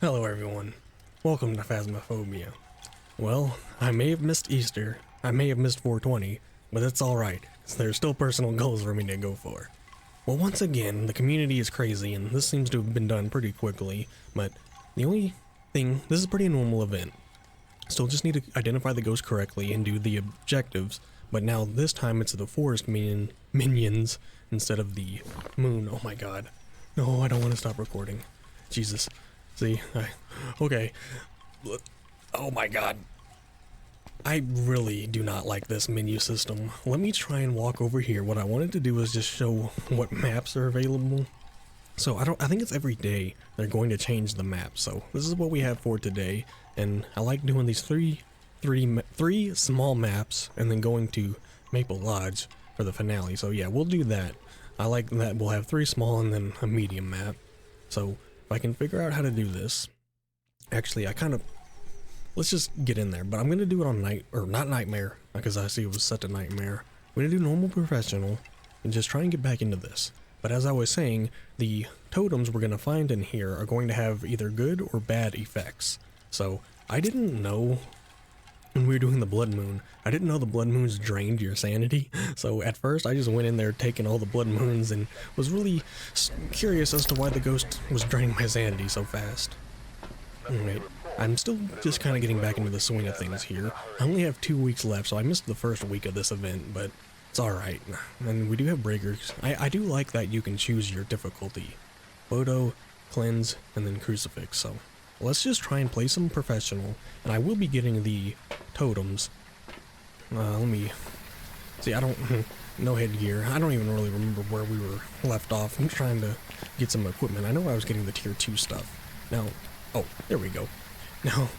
Hello everyone, welcome to Phasmophobia. Well, I may have missed Easter, I may have missed 420, but that's alright, there's still personal goals for me to go for. Well, once again, the community is crazy and this seems to have been done pretty quickly, but the only thing, this is a pretty normal event. Still just need to identify the ghost correctly and do the objectives, but now this time it's the forest minions instead of the moon. Oh my god. No, I don't want to stop recording. Jesus. See, okay. Oh my god. I really do not like this menu system. Let me try and walk over here. What I wanted to do is just show what maps are available. So I think it's every day they're going to change the map. So this is what we have for today, and I like doing these three small maps and then going to Maple Lodge for the finale. So yeah, we'll do that. I like that we'll have 3 small and then a medium map. So if I can figure out how to do this, actually let's just get in there, but I'm gonna do it on not nightmare, because I see it was set to nightmare. We're gonna do normal professional and just try and get back into this. But as I was saying, the totems we're gonna find in here are going to have either good or bad effects. So I didn't know when we were doing the blood moon, I didn't know the blood moons drained your sanity. So at first I just went in there taking all the blood moons and was really curious as to why the ghost was draining my sanity so fast. Alright, I'm still just kind of getting back into the swing of things here. I only have 2 weeks left, so I missed the first week of this event, but it's alright. And we do have breakers. I do like that you can choose your difficulty. Photo, cleanse, and then crucifix, so let's just try and play some professional, and I will be getting the totems. Let me see, no headgear. I don't even really remember where we were left off. I'm trying to get some equipment. I know I was getting the tier 2 stuff. Now, oh, there we go. Now,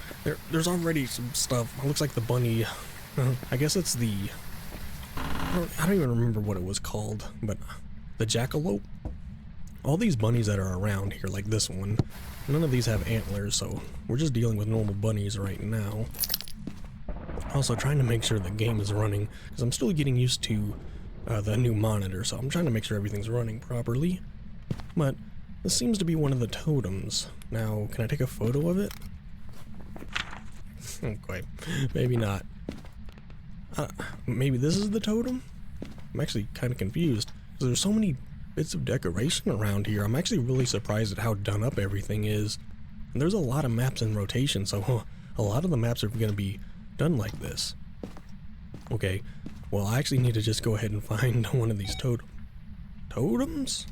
there's already some stuff. It looks like the bunny, I guess it's the, I don't even remember what it was called, but the jackalope? All these bunnies that are around here, like this one, none of these have antlers, so we're just dealing with normal bunnies right now. Also trying to make sure the game is running, because I'm still getting used to the new monitor, so I'm trying to make sure everything's running properly. But this seems to be one of the totems. Now, can I take a photo of it? Okay, maybe not. Maybe this is the totem? I'm actually kind of confused, because there's so many bits of decoration around here. I'm actually really surprised at how done up everything is. And there's a lot of maps in rotation, so a lot of the maps are going to be done like this. Okay, well I actually need to just go ahead and find one of these totems?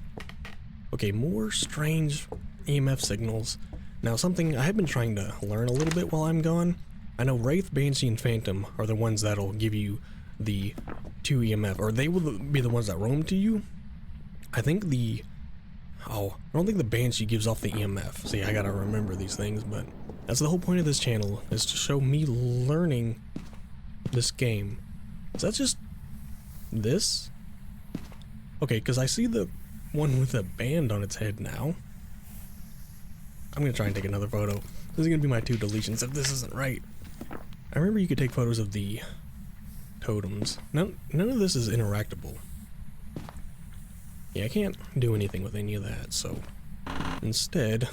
Okay, more strange EMF signals. Now something I have been trying to learn a little bit while I'm gone. I know Wraith, Banshee, and Phantom are the ones that'll give you the 2 EMF, or they will be the ones that roam to you. I think I don't think the Banshee gives off the EMF. See, I gotta remember these things, but that's the whole point of this channel, is to show me learning this game. Is that just this? Okay, because I see the one with a band on its head now. I'm gonna try and take another photo. This is gonna be my 2 deletions if this isn't right. I remember you could take photos of the totems. None of this is interactable. Yeah, I can't do anything with any of that, so instead,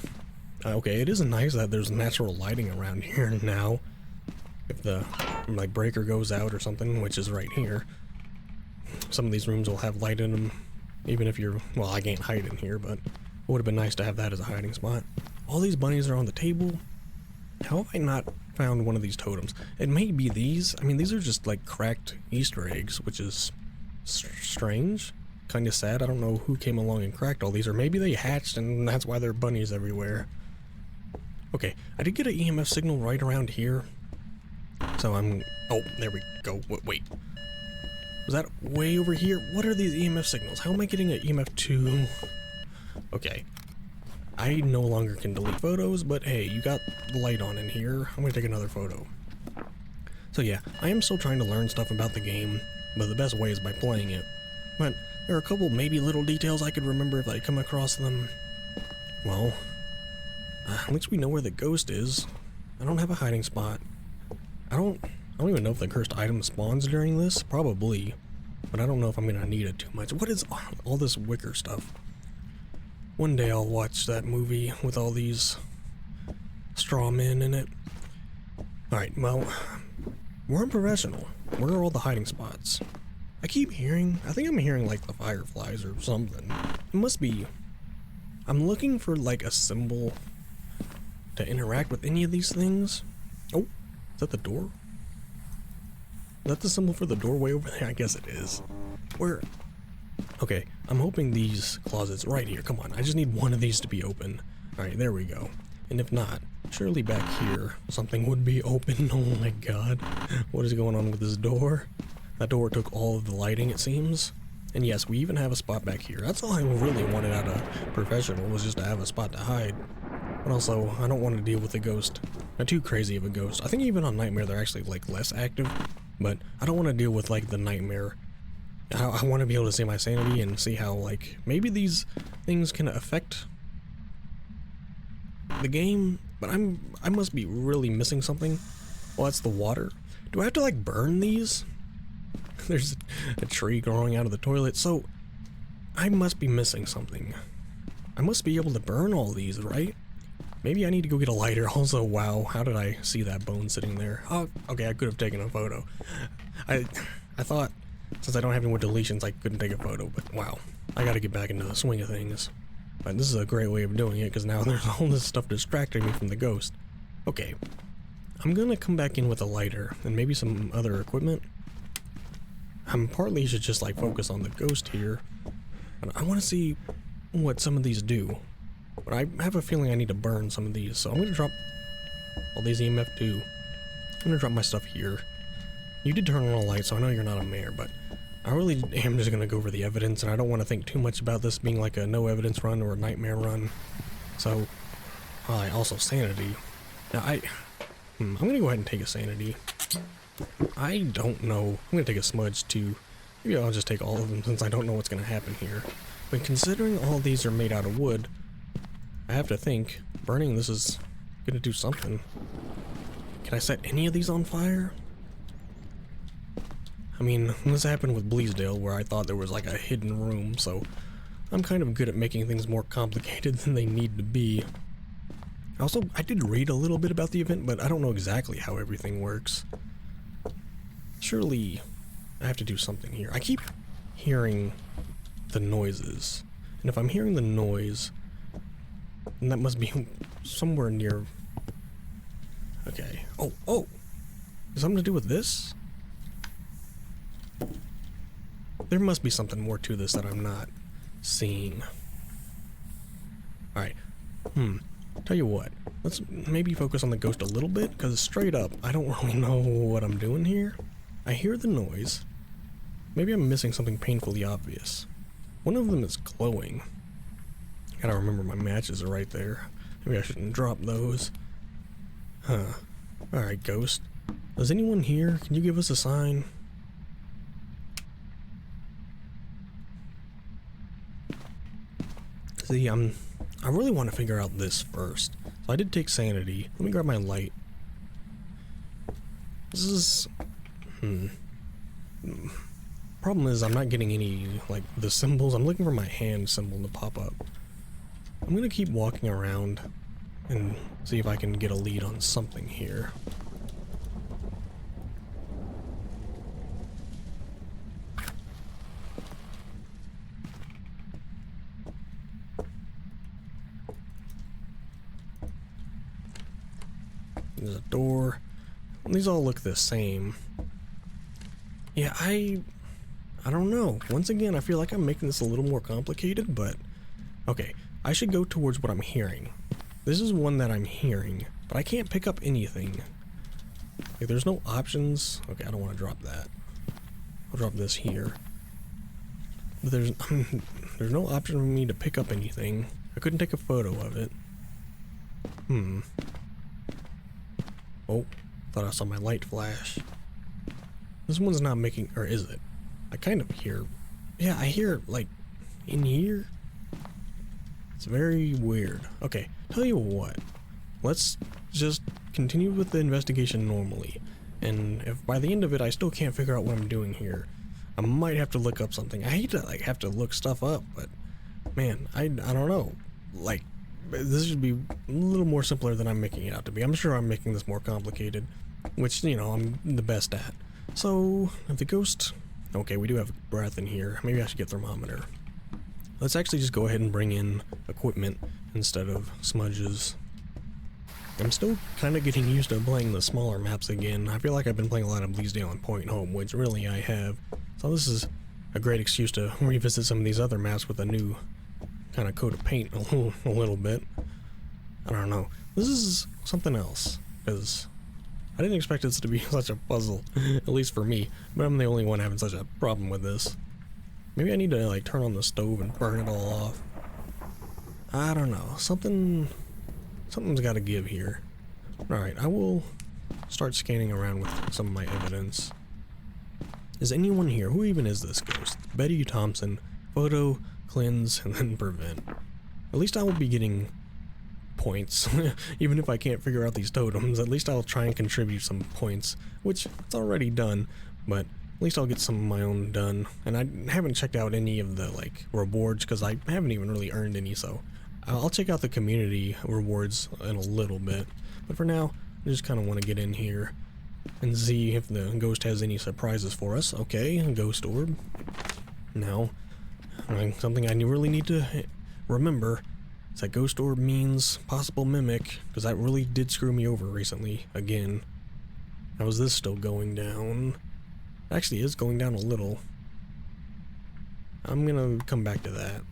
okay, it is nice that there's natural lighting around here now. If the, like, breaker goes out or something, which is right here, some of these rooms will have light in them, even if you're, well, I can't hide in here, but it would have been nice to have that as a hiding spot. All these bunnies are on the table. How have I not found one of these totems? It may be these. I mean, these are just, like, cracked Easter eggs, which is strange. Kind of sad. I don't know who came along and cracked all these, or maybe they hatched and that's why there are bunnies everywhere. Okay, I did get an EMF signal right around here, so oh, there we go. Wait, was that way over here? What are these EMF signals? How am I getting an EMF 2? Okay, I no longer can delete photos, but hey, you got the light on in here. I'm gonna take another photo. So yeah, I am still trying to learn stuff about the game, but the best way is by playing it. But there are a couple maybe little details I could remember if I come across them. Well, at least we know where the ghost is. I don't have a hiding spot. I don't even know if the cursed item spawns during this. Probably. But I don't know if I'm gonna need it too much. What is all this wicker stuff? One day I'll watch that movie with all these straw men in it. Alright, well, we're unprofessional. Where are all the hiding spots? I think I'm hearing like the fireflies or something. It must be. I'm looking for like a symbol to interact with any of these things. Oh, is that the door? Is that the symbol for the doorway over there? I guess it is. Where? Okay, I'm hoping these closets right here. Come on, I just need one of these to be open. Alright, there we go. And if not, surely back here something would be open. Oh my god. What is going on with this door? That door took all of the lighting, it seems. And yes, we even have a spot back here. That's all I really wanted out of professional, was just to have a spot to hide. But also, I don't want to deal with a ghost. Not too crazy of a ghost. I think even on Nightmare they're actually like less active. But I don't want to deal with like the Nightmare. I want to be able to see my sanity and see how like maybe these things can affect the game. But I must be really missing something. Well, that's the water. Do I have to like burn these? There's a tree growing out of the toilet, so I must be missing something. I must be able to burn all these, right? Maybe I need to go get a lighter. Also, wow, how did I see that bone sitting there? Oh, okay, I could have taken a photo. I thought, since I don't have any more deletions, I couldn't take a photo, but wow. I gotta get back into the swing of things. But this is a great way of doing it, because now there's all this stuff distracting me from the ghost. Okay, I'm gonna come back in with a lighter, and maybe some other equipment. Partly should just like focus on the ghost here, but I want to see what some of these do. But I have a feeling I need to burn some of these, so I'm gonna drop all these EMF too. I'm gonna drop my stuff here. You did turn on all lights, so I know you're not a mayor, but I really am just gonna go over the evidence, and I don't want to think too much about this being like a no evidence run or a nightmare run. So, also sanity. Now I'm gonna go ahead and take a sanity. I don't know. I'm gonna take a smudge too. Maybe I'll just take all of them since I don't know what's gonna happen here. But considering all these are made out of wood, I have to think burning this is gonna do something. Can I set any of these on fire? I mean, this happened with Bleasdale where I thought there was like a hidden room, so I'm kind of good at making things more complicated than they need to be. Also, I did read a little bit about the event, but I don't know exactly how everything works. Surely, I have to do something here. I keep hearing the noises, and if I'm hearing the noise, then that must be somewhere near... Okay. Oh! Is something to do with this? There must be something more to this that I'm not seeing. Alright. Tell you what, let's maybe focus on the ghost a little bit, because straight up, I don't really know what I'm doing here. I hear the noise. Maybe I'm missing something painfully obvious. One of them is glowing. Gotta remember my matches are right there. Maybe I shouldn't drop those. Huh. Alright, ghost. Is anyone here? Can you give us a sign? See, I really want to figure out this first. So I did take sanity. Let me grab my light. This is... Problem is, I'm not getting any, like, the symbols. I'm looking for my hand symbol to pop up. I'm gonna keep walking around and see if I can get a lead on something here. There's a door. These all look the same. Yeah, I don't know. Once again, I feel like I'm making this a little more complicated, but... Okay, I should go towards what I'm hearing. This is one that I'm hearing, but I can't pick up anything. Like, there's no options. Okay, I don't want to drop that. I'll drop this here. But there's no option for me to pick up anything. I couldn't take a photo of it. Oh, thought I saw my light flash. This one's not making, or is it? I kind of hear, yeah, I hear, like, in here. It's very weird. Okay, tell you what, let's just continue with the investigation normally. And if by the end of it I still can't figure out what I'm doing here, I might have to look up something. I hate to, like, have to look stuff up, but, man, I don't know. Like, this should be a little more simpler than I'm making it out to be. I'm sure I'm making this more complicated, which, you know, I'm the best at. So, if the ghost... Okay, we do have breath in here. Maybe I should get thermometer. Let's actually just go ahead and bring in equipment instead of smudges. I'm still kind of getting used to playing the smaller maps again. I feel like I've been playing a lot of Bleasdale and Point Home, which really I have. So this is a great excuse to revisit some of these other maps with a new kind of coat of paint a little bit. I don't know. This is something else, because I didn't expect this to be such a puzzle, at least for me, but I'm the only one having such a problem with this. Maybe I need to like turn on the stove and burn it all off. I don't know. Something's got to give here. Alright, I will start scanning around with some of my evidence. Is anyone here? Who even is this ghost? Betty Thompson. Photo, cleanse, and then prevent. At least I will be getting points. Even if I can't figure out these totems, at least I'll try and contribute some points, which it's already done, but at least I'll get some of my own done. And I haven't checked out any of the like rewards because I haven't even really earned any, so I'll check out the community rewards in a little bit. But for now, I just kind of want to get in here and see if the ghost has any surprises for us. Okay, ghost orb. Now, something I really need to remember is that ghost orb means possible mimic, because that really did screw me over recently, again. How is this still going down? It actually is going down a little. I'm gonna come back to that.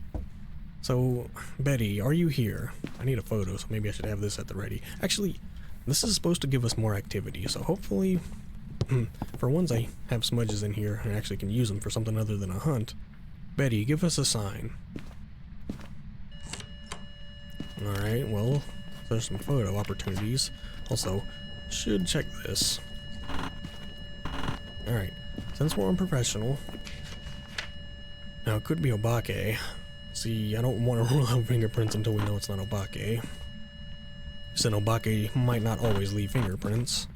So, Betty, are you here? I need a photo, so maybe I should have this at the ready. Actually, this is supposed to give us more activity, so hopefully, for once I have smudges in here and actually can use them for something other than a hunt. Betty, give us a sign. Alright, well, there's some photo opportunities. Also, should check this. Alright, since we're unprofessional, now it could be Obake. See, I don't want to rule out fingerprints until we know it's not Obake. Said Obake might not always leave fingerprints.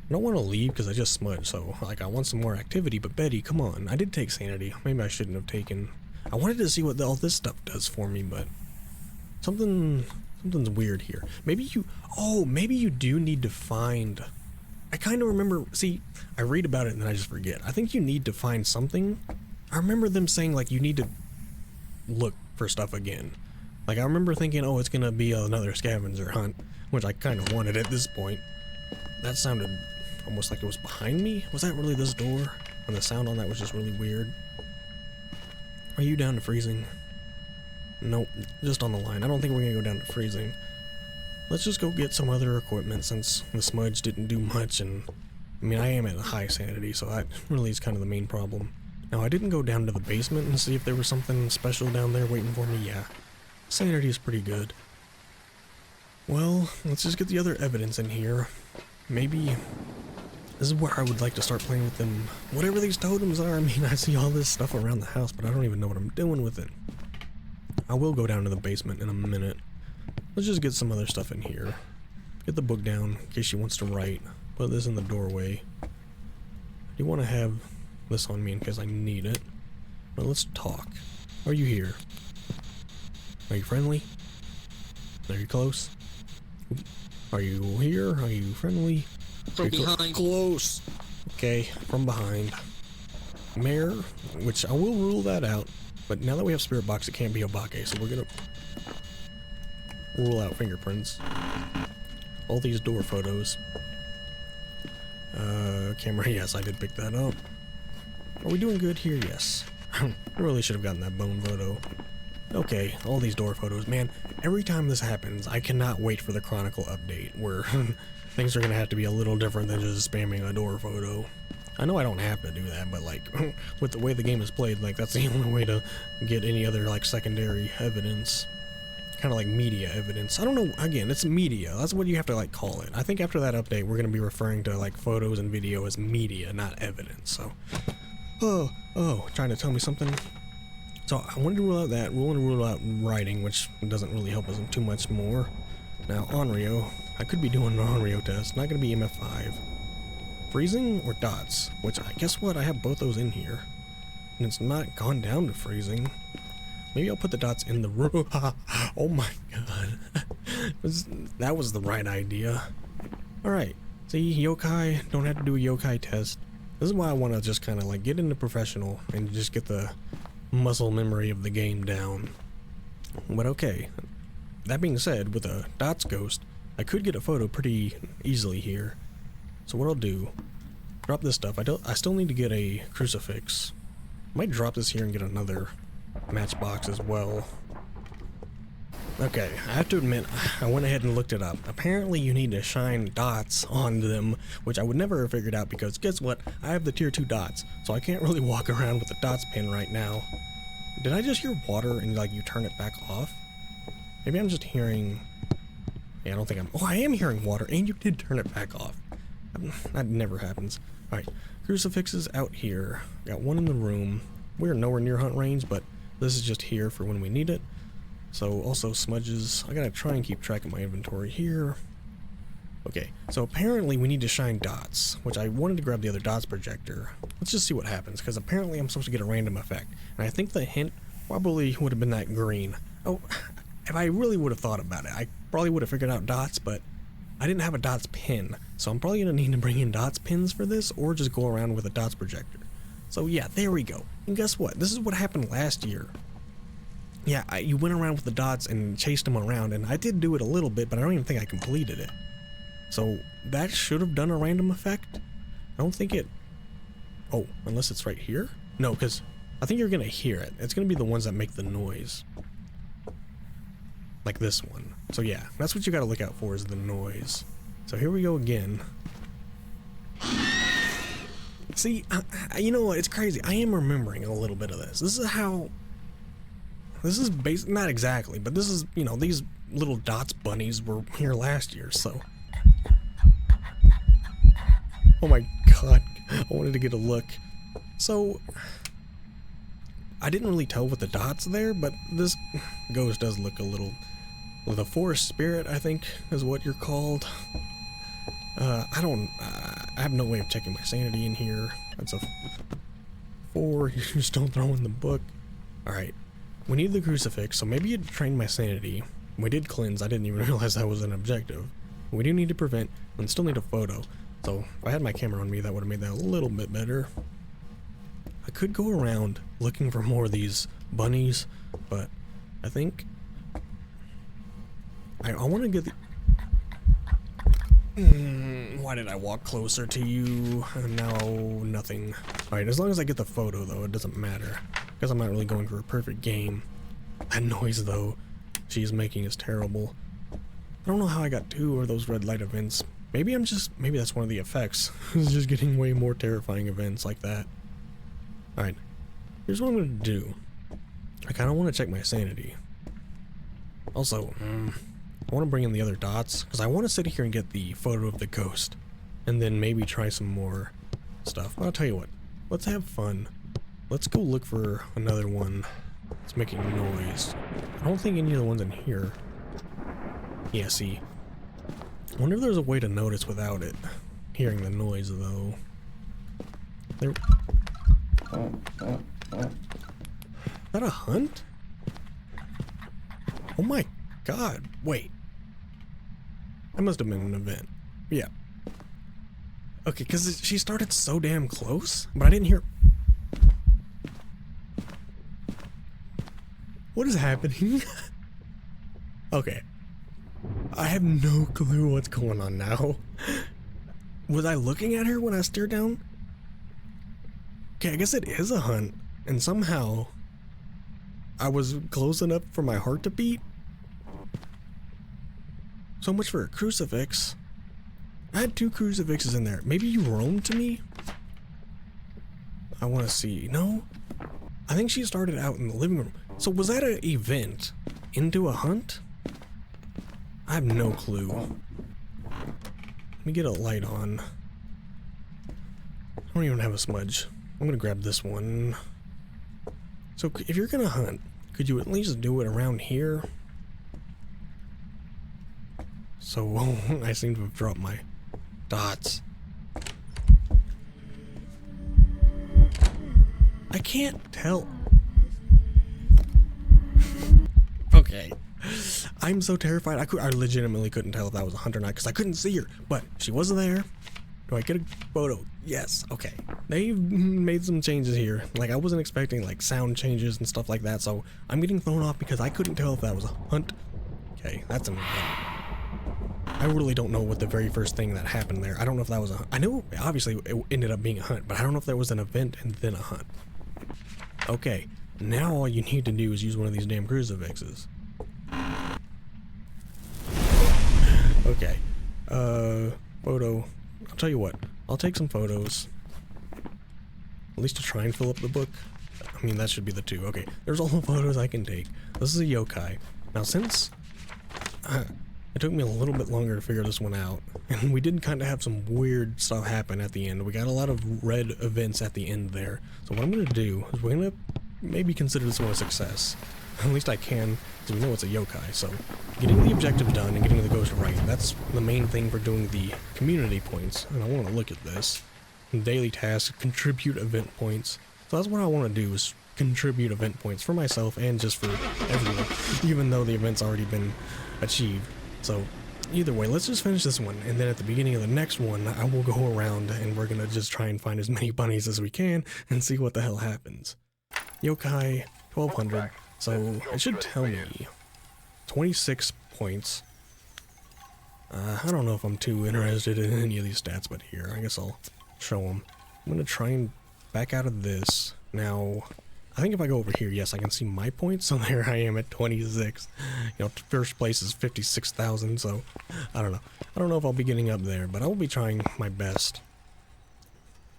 I don't want to leave because I just smudged, so like I want some more activity, but Betty, come on. I did take sanity. Maybe I shouldn't have taken... I wanted to see what all this stuff does for me, but something's weird here. Maybe you... Oh, maybe you do need to find... I kind of remember... See, I read about it and then I just forget. I think you need to find something. I remember them saying like you need to look for stuff again. Like I remember thinking, oh, it's gonna be another scavenger hunt, which I kind of wanted at this point. That sounded almost like it was behind me. Was that really this door? And the sound on that was just really weird. Are you down to freezing? Nope, just on the line. I don't think we're gonna go down to freezing. Let's just go get some other equipment since the smudge didn't do much, and I mean I am at a high sanity, so that really is kind of the main problem. Now I didn't go down to the basement and see if there was something special down there waiting for me. Yeah, sanity is pretty good. Well, let's just get the other evidence in here. Maybe this is where I would like to start playing with them. Whatever these totems are, I mean, I see all this stuff around the house, but I don't even know what I'm doing with it. I will go down to the basement in a minute. Let's just get some other stuff in here. Get the book down in case she wants to write. Put this in the doorway. You want to have this on me in case I need it. But let's talk. Are you here? Are you friendly? Are you close? Are you here? Are you friendly? From behind. Close. Okay, from behind. Mare, which I will rule that out. But now that we have Spirit Box, it can't be Obake, so we're gonna rule out fingerprints. All these door photos. Camera, yes, I did pick that up. Are we doing good here? Yes. I really should have gotten that bone photo. Okay, all these door photos. Man, every time this happens, I cannot wait for the Chronicle update, where things are gonna have to be a little different than just spamming a door photo. I know I don't have to do that, but like, with the way the game is played, like, that's the only way to get any other, like, secondary evidence. Kind of like media evidence. I don't know, again, it's media. That's what you have to, like, call it. I think after that update, we're gonna be referring to, like, photos and video as media, not evidence, so... Oh, trying to tell me something? So, I wanted to rule out that, rule out writing, which doesn't really help us too much more. Now, Onryo, I could be doing an Onryo test, not gonna be MF5. Freezing or dots? Which, guess what, I have both those in here. And it's not gone down to freezing. Maybe I'll put the dots in the room. Oh my god. That was the right idea. Alright. See, yokai, don't have to do a yokai test. This is why I want to just kind of like get into professional and just get the muscle memory of the game down. But okay. That being said, with a dots ghost, I could get a photo pretty easily here. So what I'll do, drop this stuff. I still need to get a crucifix. Might drop this here and get another matchbox as well. Okay, I have to admit, I went ahead and looked it up. Apparently you need to shine dots on them, which I would never have figured out because guess what? I have the tier 2 dots, so I can't really walk around with the dots pin right now. Did I just hear water and like you turn it back off? Maybe I'm just hearing... Yeah, I don't think I'm... Oh, I am hearing water and you did turn it back off. That never happens. Alright, crucifixes out here. Got one in the room. We're nowhere near hunt range, but this is just here for when we need it. So also smudges. I gotta try and keep track of my inventory here. Okay, so apparently we need to shine dots, which I wanted to grab the other dots projector. Let's just see what happens, because apparently I'm supposed to get a random effect. And I think the hint probably would have been that green. Oh, if I really would have thought about it, I probably would have figured out dots, but I didn't have a dots pin. So I'm probably gonna need to bring in dots pins for this, or just go around with a dots projector. So yeah, there we go. And guess what? This is what happened last year. Yeah, you went around with the dots and chased them around, and I did do it a little bit, but I don't even think I completed it. So that should have done a random effect. I don't think it... Oh, unless it's right here? No, because I think you're going to hear it. It's going to be the ones that make the noise. Like this one. So yeah, that's what you got to look out for, is the noise. So here we go again. See, you know what? It's crazy. I am remembering a little bit of this. This is how... This is not exactly, but this is, you know, these little dots bunnies were here last year, so. Oh my god, I wanted to get a look. So, I didn't really tell with the dots there, but this ghost does look a little, with a forest spirit, I think, is what you're called. I have no way of checking my sanity in here. That's a 4, you just don't throw in the book. Alright. We need the crucifix, so maybe it trained my sanity. We did cleanse, I didn't even realize that was an objective. We do need to prevent, and still need a photo. So, if I had my camera on me, that would have made that a little bit better. I could go around looking for more of these bunnies, but I think... I want to get the... why did I walk closer to you? No, nothing. Alright, as long as I get the photo, though, it doesn't matter. Because I'm not really going for a perfect game. That noise, though, she's making is terrible. I don't know how I got 2 of those red light events. Maybe that's one of the effects. It's just getting way more terrifying events like that. Alright, here's what I'm going to do. I kind of want to check my sanity. Also, I want to bring in the other dots, because I want to sit here and get the photo of the ghost. And then maybe try some more stuff. But I'll tell you what, let's have fun. Let's go look for another one that's making noise. I don't think any of the ones in here... Yeah, see. I wonder if there's a way to notice without it. Hearing the noise, though. There... Is that a hunt? Oh my god, wait. That must have been an event. Yeah. Okay, because she started so damn close, but I didn't hear... What is happening? Okay. I have no clue what's going on now. Was I looking at her when I stared down? Okay, I guess it is a hunt. And somehow, I was close enough for my heart to beat. So much for a crucifix. I had 2 crucifixes in there. Maybe you roamed to me? I want to see. No? I think she started out in the living room. So was that an event into a hunt? I have no clue. Let me get a light on. I don't even have a smudge. I'm gonna grab this one. So if you're gonna hunt, could you at least do it around here? So I seem to have dropped my dots. I can't tell. Okay. I'm so terrified. I legitimately couldn't tell if that was a hunt or not because I couldn't see her. But she was there. Do I get a photo? Yes. Okay. They've made some changes here. Like, I wasn't expecting, like, sound changes and stuff like that. So I'm getting thrown off because I couldn't tell if that was a hunt. Okay, that's an event. I really don't know what the very first thing that happened there. I don't know if that was a... I know, obviously, it ended up being a hunt, but I don't know if there was an event and then a hunt. Okay. Now all you need to do is use one of these damn crucifixes. Okay. Photo. I'll tell you what. I'll take some photos. At least to try and fill up the book. I mean, that should be the 2. Okay. There's all the photos I can take. This is a yokai. Now, since... it took me a little bit longer to figure this one out, and we did kind of have some weird stuff happen at the end. We got a lot of red events at the end there. So what I'm going to do is we're going to maybe consider this one a success. At least I can, because we know it's a yokai. So getting the objective done and getting the ghost right, that's the main thing for doing the community points. And I want to look at this. Daily tasks, contribute event points. So that's what I want to do, is contribute event points for myself and just for everyone, even though the event's already been achieved. So either way, let's just finish this one, and then at the beginning of the next one, I will go around and we're gonna just try and find as many bunnies as we can and see what the hell happens. Yokai 1200, so it should tell me 26 points. I don't know if I'm too interested in any of these stats, but here, I guess I'll show them. I'm gonna try and back out of this. Now, I think if I go over here, yes, I can see my points, so there I am at 26. You know, first place is 56,000, so I don't know. I don't know if I'll be getting up there, but I will be trying my best.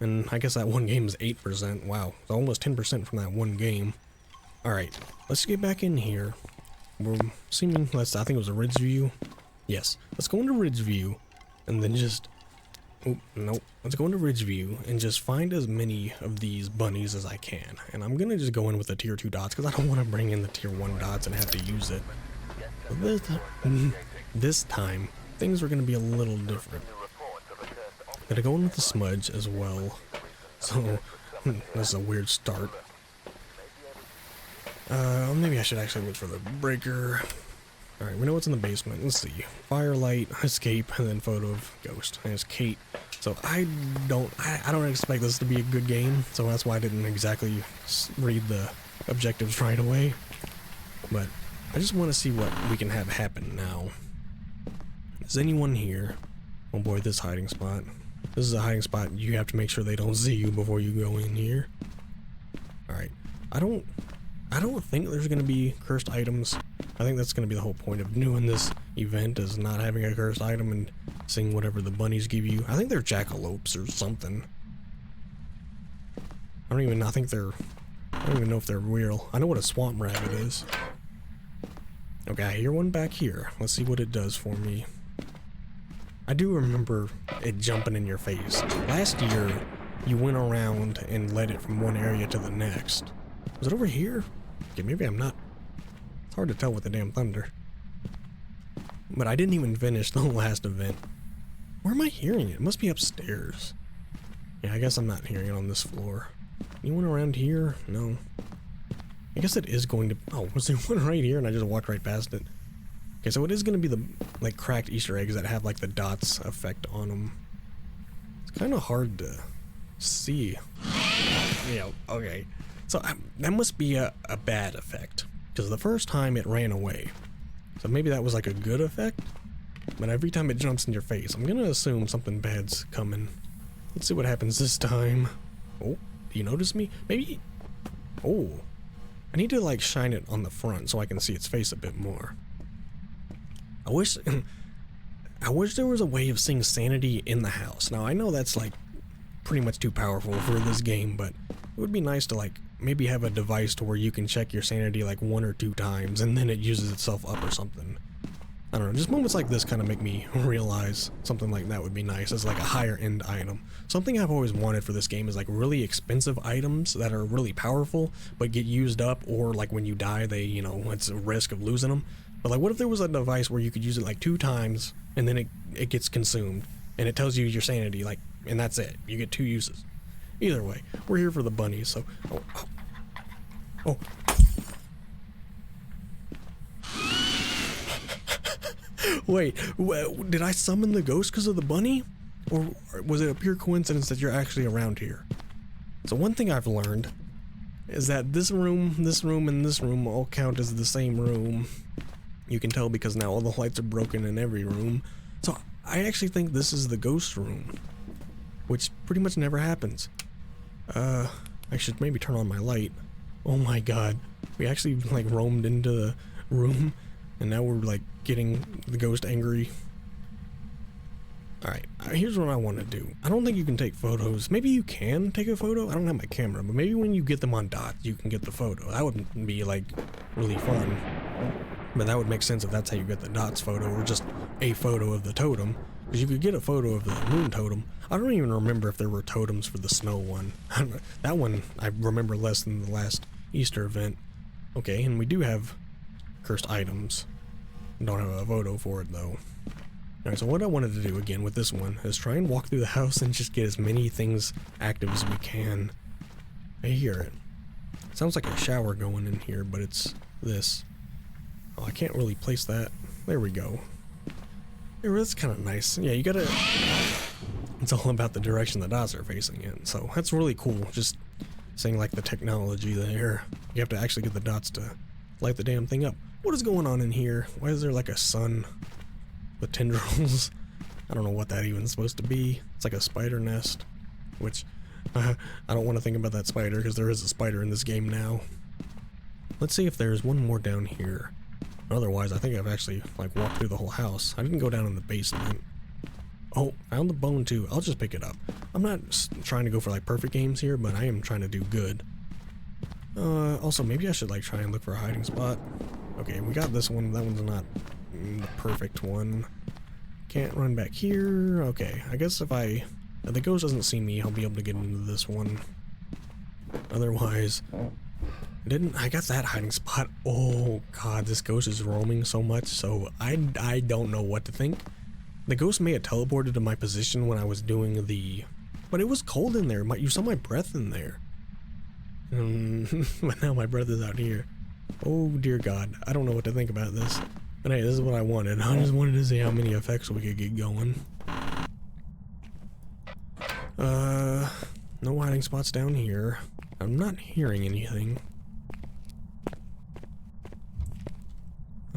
And I guess that one game is 8%. Wow, it's almost 10% from that one game. Alright, let's get back in here. We're seeming, I think it was a Ridge View. Yes, let's go into Ridge View, and then just... Oh, nope. Let's go into Ridge View and just find as many of these bunnies as I can. And I'm gonna just go in with the tier 2 dots because I don't want to bring in the tier 1 dots and have to use it. But this time, things are gonna be a little different. Gonna go in with the smudge as well. So, this is a weird start. Maybe I should actually look for the breaker. Alright, we know what's in the basement. Let's see. Firelight, escape, and then photo of ghost. And it's Kate. So I don't expect this to be a good game, so that's why I didn't exactly read the objectives right away. But I just want to see what we can have happen now. Is anyone here? Oh boy, this hiding spot. This is a hiding spot. You have to make sure they don't see you before you go in here. Alright. I don't think there's gonna be cursed items. I think that's gonna be the whole point of doing this event, is not having a cursed item and seeing whatever the bunnies give you. I think they're jackalopes or something. I don't even know if they're real. I know what a swamp rabbit is. Okay, I hear one back here. Let's see what it does for me. I do remember it jumping in your face. Last year, you went around and led it from one area to the next. Was it over here? Okay, maybe I'm not. It's hard to tell with the damn thunder. But I didn't even finish the last event. Where am I hearing it? It must be upstairs. Yeah, I guess I'm not hearing it on this floor. Anyone around here? No. I guess it is going to... Oh, was there one right here and I just walked right past it? Okay, so it is going to be the, like, cracked Easter eggs that have, like, the dots effect on them. It's kind of hard to see. Yeah, okay. So that must be a bad effect, because the first time it ran away. So maybe that was like a good effect, but every time it jumps in your face, I'm gonna assume something bad's coming. Let's see what happens this time. Oh, do you notice me? Maybe... Oh, I need to like shine it on the front so I can see its face a bit more. I wish there was a way of seeing sanity in the house. Now I know that's like pretty much too powerful for this game, but it would be nice to like maybe have a device to where you can check your sanity like 1 or 2 times and then it uses itself up or something. I don't know, just moments like this kind of make me realize something like that would be nice as like a higher end item. Something I've always wanted for this game is like really expensive items that are really powerful but get used up, or like when you die they, you know, it's a risk of losing them. But like what if there was a device where you could use it like 2 times and then it gets consumed and it tells you your sanity, like, and that's it. You get 2 uses. Either way, we're here for the bunnies, so... Oh. Wait, did I summon the ghost because of the bunny? Or was it a pure coincidence that you're actually around here? So one thing I've learned is that this room, and this room all count as the same room. You can tell because now all the lights are broken in every room. So I actually think this is the ghost room, which pretty much never happens. I should maybe turn on my light. Oh my god. We actually like roamed into the room and now we're like getting the ghost angry. Alright, here's what I want to do. I don't think you can take photos. Maybe you can take a photo? I don't have my camera, but maybe when you get them on dots, you can get the photo. That would be like really fun. But that would make sense if that's how you get the dots photo, or just a photo of the totem. Because you could get a photo of the moon totem. I don't even remember if there were totems for the snow one. That one I remember less than the last Easter event. Okay, and we do have cursed items. Don't have a photo for it though. Alright, so what I wanted to do again with this one is try and walk through the house and just get as many things active as we can. I hear it. Sounds like a shower going in here, but it's this. Oh, I can't really place that. There we go. Hey, that's kind of nice. Yeah, you gotta... It's all about the direction the dots are facing in, so that's really cool. Just saying like the technology there. You have to actually get the dots to light the damn thing up. What is going on in here? Why is there like a sun with tendrils? I don't know what that even is supposed to be. It's like a spider nest, which I don't want to think about that spider because there is a spider in this game now. Let's see if there's one more down here. Otherwise, I think I've actually like walked through the whole house. I didn't go down in the basement. Oh, found the bone too. I'll just pick it up. I'm not trying to go for like perfect games here, but I am trying to do good. Also, maybe I should like try and look for a hiding spot. Okay, we got this one. That one's not the perfect one. Can't run back here. Okay, I guess if the ghost doesn't see me, I'll be able to get into this one. Otherwise, I got that hiding spot. Oh god, this ghost is roaming so much, so I don't know what to think. The ghost may have teleported to my position when I was doing the... But it was cold in there. You saw my breath in there. But now my breath is out here. Oh dear god, I don't know what to think about this. But hey, this is what I wanted. I just wanted to see how many effects we could get going. No hiding spots down here. I'm not hearing anything.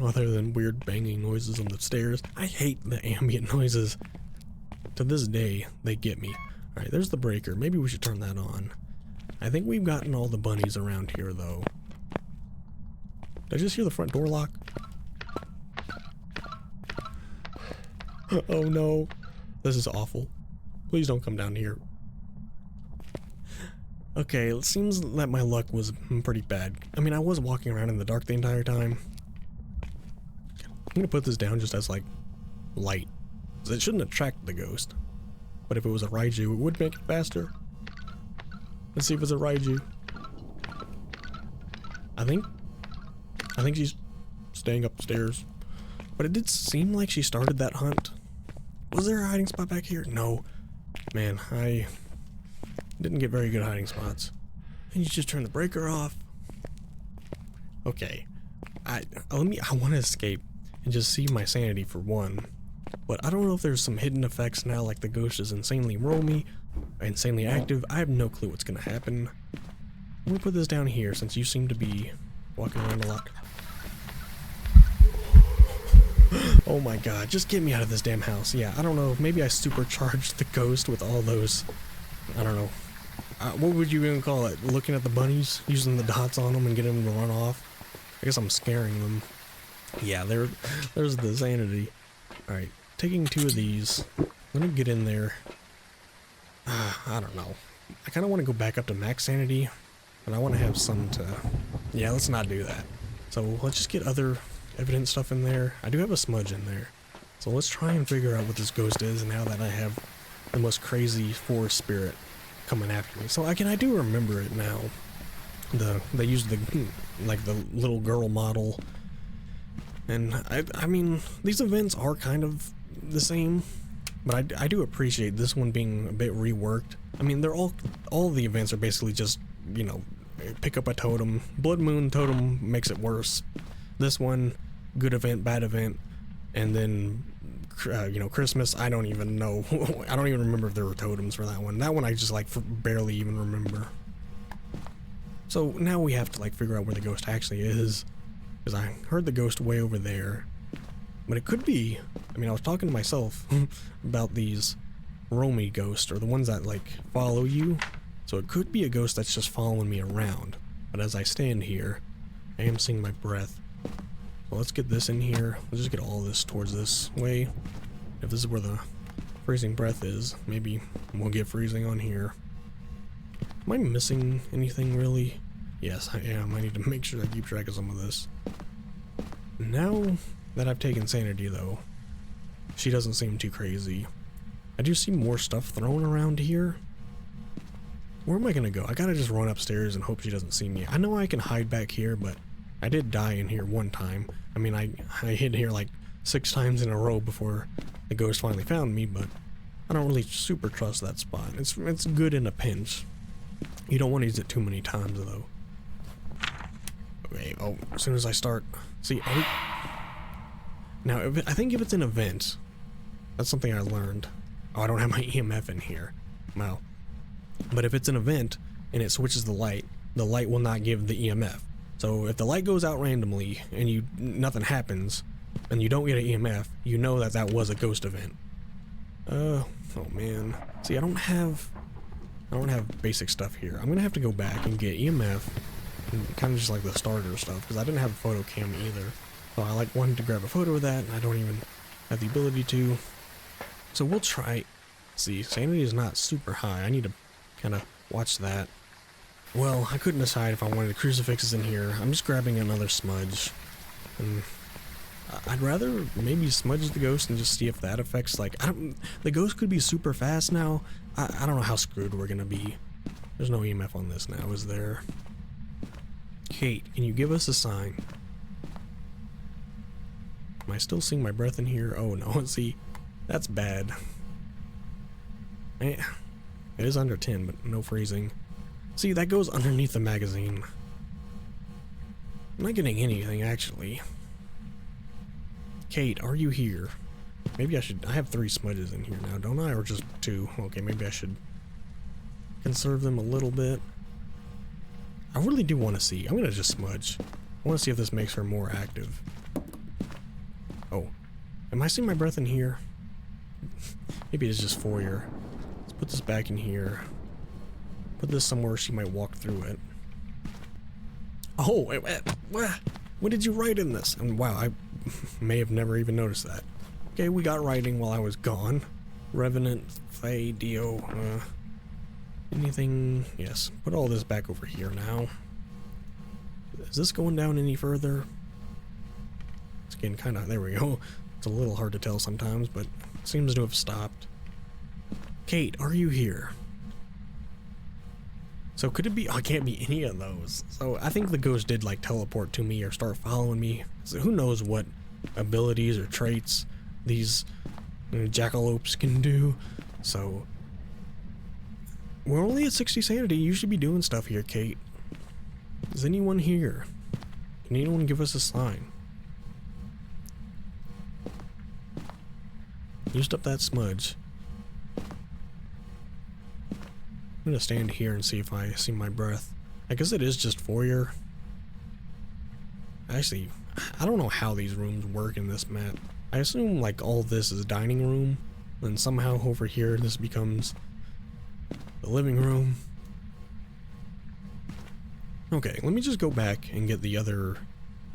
Other than weird banging noises on the stairs. I hate the ambient noises. To this day, they get me. Alright, there's the breaker. Maybe we should turn that on. I think we've gotten all the bunnies around here, though. Did I just hear the front door lock? Oh no. This is awful. Please don't come down here. Okay, it seems that my luck was pretty bad. I mean, I was walking around in the dark the entire time. I'm gonna put this down just as, like, light. It shouldn't attract the ghost. But if it was a Raiju, it would make it faster. Let's see if it's a Raiju. I think she's staying upstairs. But it did seem like she started that hunt. Was there a hiding spot back here? No. Man, I didn't get very good hiding spots. And you just turn the breaker off. Okay. I want to escape and just see my sanity for one. But I don't know if there's some hidden effects now, like the ghost is insanely roamy, insanely active. I have no clue what's gonna happen. I'm gonna put this down here since you seem to be walking around a lot. Oh my god, just get me out of this damn house. Yeah, I don't know, maybe I supercharged the ghost with all those, I don't know. What would you even call it? Looking at the bunnies, using the dots on them and getting them to run off? I guess I'm scaring them. Yeah, there's the sanity. Alright, taking 2 of these. Let me get in there. I don't know. I kind of want to go back up to max sanity, but I want to have some to... Yeah, let's not do that. So let's just get other evidence stuff in there. I do have a smudge in there. So let's try and figure out what this ghost is now that I have the most crazy forest spirit coming after me. So I do remember it now. They used the little girl model. And I mean, these events are kind of the same, but I do appreciate this one being a bit reworked. I mean, they're all the events are basically just, you know, pick up a totem. Blood Moon totem makes it worse. This one, good event, bad event. And then, you know, Christmas, I don't even know. I don't even remember if there were totems for that one. That one I just, like, barely even remember. So now we have to, like, figure out where the ghost actually is. Because I heard the ghost way over there. But it could be, I mean, I was talking to myself about these roamy ghosts, or the ones that, like, follow you. So it could be a ghost that's just following me around. But as I stand here, I am seeing my breath. So let's get this in here. Let's just get all this towards this way. If this is where the freezing breath is, maybe we'll get freezing on here. Am I missing anything really? Yes, I am. I need to make sure I keep track of some of this. Now that I've taken sanity, though, she doesn't seem too crazy. I do see more stuff thrown around here. Where am I gonna go? I gotta just run upstairs and hope she doesn't see me. I know I can hide back here, but I did die in here one time. I mean, I hid here like 6 times in a row before the ghost finally found me, but I don't really super trust that spot. It's good in a pinch. You don't want to use it too many times, though. Okay, oh, as soon as I start... See, now, I think if it's an event, that's something I learned. Oh, I don't have my EMF in here. Wow. But if it's an event, and it switches the light will not give the EMF. So if the light goes out randomly, and nothing happens, and you don't get an EMF, you know that that was a ghost event. Oh man. See, I don't have basic stuff here. I'm gonna have to go back and get EMF, and kind of just like the starter stuff, because I didn't have a photo cam either. So I like wanted to grab a photo of that, and I don't even have the ability to. So we'll try. See, sanity is not super high. I need to kind of watch that. Well, I couldn't decide if I wanted the crucifixes in here. I'm just grabbing another smudge. And I'd rather maybe smudge the ghost and just see if that affects, like, the ghost could be super fast now. I don't know how screwed we're gonna be. There's no EMF on this now, is there? Kate, can you give us a sign? Am I still seeing my breath in here? Oh no, see, that's bad. It is under 10, but no freezing. See, that goes underneath the magazine. I'm not getting anything, actually. Kate, are you here? Maybe I should... I have 3 smudges in here now, don't I? Or just 2? Okay, maybe I should conserve them a little bit. I really do want to see. I'm going to just smudge. I want to see if this makes her more active. Oh. Am I seeing my breath in here? Maybe it's just foyer. Let's put this back in here. Put this somewhere she might walk through it. Oh, wait, what did you write in this? And wow, I may have never even noticed that. Okay, we got writing while I was gone. Revenant, Fae, Dio, anything? Yes, put all this back over here now. Is this going down any further? It's getting kind of, there we go. It's a little hard to tell sometimes, but it seems to have stopped. Kate, are you here? So could it be, oh, it can't be any of those. So I think the ghost did like teleport to me or start following me. So who knows what abilities or traits these jackalopes can do. So we're only at 60 sanity. You should be doing stuff here, Kate. Is anyone here? Can anyone give us a sign? Used up that smudge. I'm gonna stand here and see if I see my breath. I guess it is just foyer. Actually, I don't know how these rooms work in this map. I assume like all this is dining room, and somehow over here this becomes the living room. Okay, let me just go back and get the other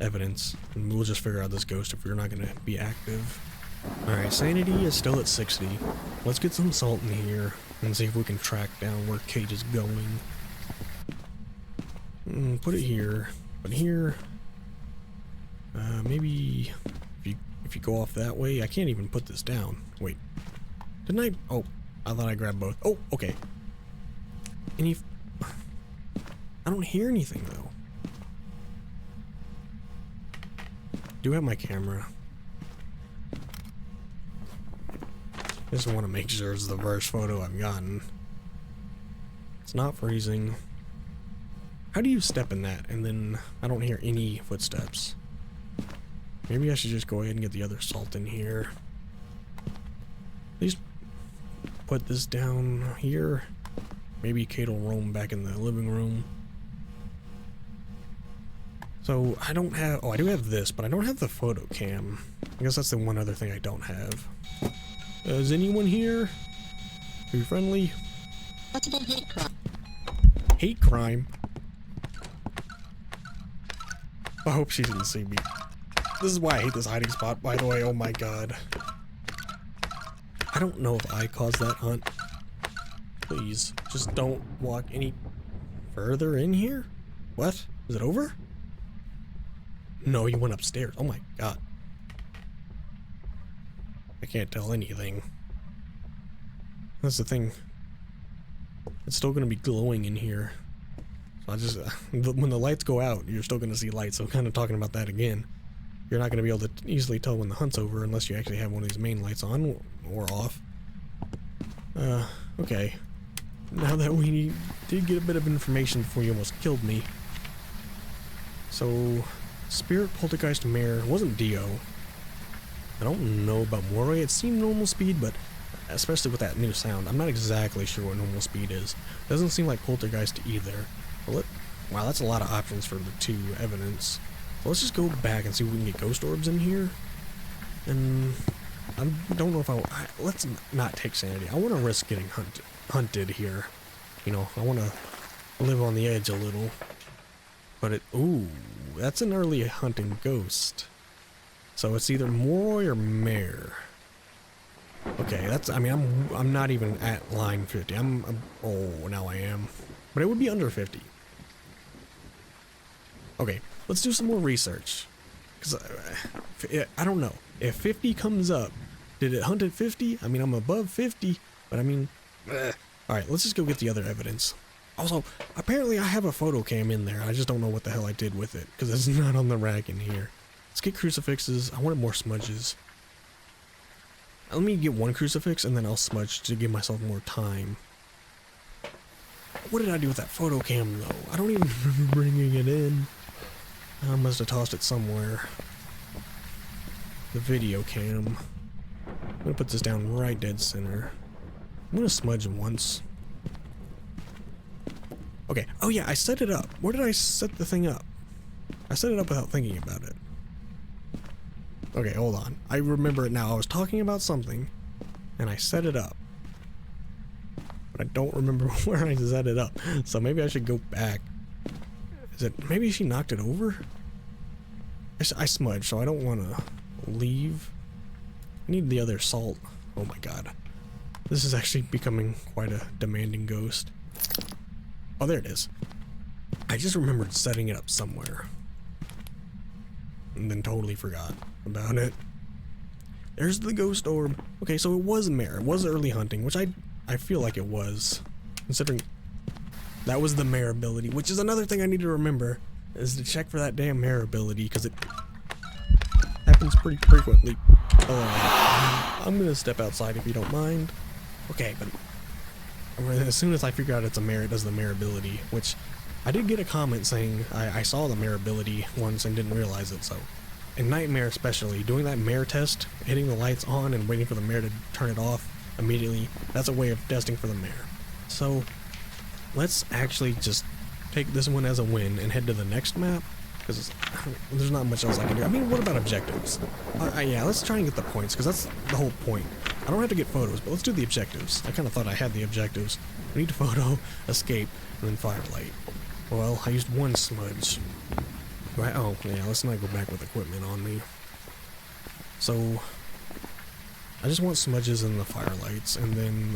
evidence, and we'll just figure out this ghost if we're not gonna be active. Alright, sanity is still at 60. Let's get some salt in here and see if we can track down where Kate is going. Put it here. But here... maybe... If you go off that way... I can't even put this down. Wait. Didn't I... Oh, I thought I grabbed both. Oh, okay. Any... I don't hear anything, though. Do have my camera. Just want to make sure it's the first photo I've gotten. It's not freezing. How do you step in that and then I don't hear any footsteps? Maybe I should just go ahead and get the other salt in here. At least put this down here. Maybe Kate will roam back in the living room. So I don't have, oh, I do have this, but I don't have the photo cam. I guess that's the one other thing I don't have. Is anyone here? Are you friendly? What's about hate crime? Hate crime? I hope she didn't see me. This is why I hate this hiding spot, by the way. Oh my god. I don't know if I caused that hunt. Please, just don't walk any further in here? What? Is it over? No, you went upstairs. Oh my god. I can't tell anything. That's the thing. It's still gonna be glowing in here. So I just, when the lights go out, you're still gonna see lights. So I'm kind of talking about that again. You're not gonna be able to easily tell when the hunt's over unless you actually have one of these main lights on or off. Okay. Now that we did get a bit of information before you almost killed me. So, Spirit, Poltergeist, Mare, wasn't Dio. I don't know about Moray. It seemed normal speed, but especially with that new sound, I'm not exactly sure what normal speed is. Doesn't seem like Poltergeist either. Well, wow, that's a lot of options for the 2 evidence. So let's just go back and see if we can get ghost orbs in here. And I don't know if let's not take sanity. I want to risk getting hunted here. You know, I want to live on the edge a little. But ooh, that's an early hunting ghost. So it's either Moroy or Mare. Okay, that's, I mean, I'm not even at line 50. Oh, now I am. But it would be under 50. Okay, let's do some more research. Because I don't know. If 50 comes up, did it hunt at 50? I mean, I'm above 50, but I mean, alright, let's just go get the other evidence. Also, apparently I have a photo cam in there. I just don't know what the hell I did with it, because it's not on the rack in here. Let's get crucifixes. I wanted more smudges. Let me get 1 crucifix, and then I'll smudge to give myself more time. What did I do with that photo cam, though? I don't even remember bringing it in. I must have tossed it somewhere. The video cam. I'm gonna put this down right dead center. I'm gonna smudge once. Okay, oh yeah, I set it up. Where did I set the thing up? I set it up without thinking about it. Okay, hold on. I remember it now. I was talking about something, and I set it up. But I don't remember where I set it up. So maybe I should go back. Is it, maybe she knocked it over? I smudged, so I don't want to leave. I need the other salt. Oh my god. This is actually becoming quite a demanding ghost. Oh, there it is. I just remembered setting it up somewhere. And then totally forgot about it. There's the ghost orb. Okay, so it was Mare. It was early hunting, which I feel like it was. Considering that was the Mare ability, which is another thing I need to remember, is to check for that damn Mare ability, because it happens pretty frequently. I'm gonna step outside if you don't mind. Okay, but as soon as I figure out it's a Mare, it does the Mare ability, which I did get a comment saying I saw the Mare ability once and didn't realize it, so. In Nightmare especially, doing that Mare test, hitting the lights on and waiting for the Mare to turn it off immediately, that's a way of testing for the Mare. So, let's actually just take this one as a win and head to the next map, because there's not much else I can do. I mean, what about objectives? Yeah, let's try and get the points, because that's the whole point. I don't have to get photos, but let's do the objectives. I kind of thought I had the objectives. We need to photo, escape, and then firelight. Well, I used 1 smudge. Right? Oh, yeah, let's not go back with equipment on me. So, I just want smudges and the firelights, and then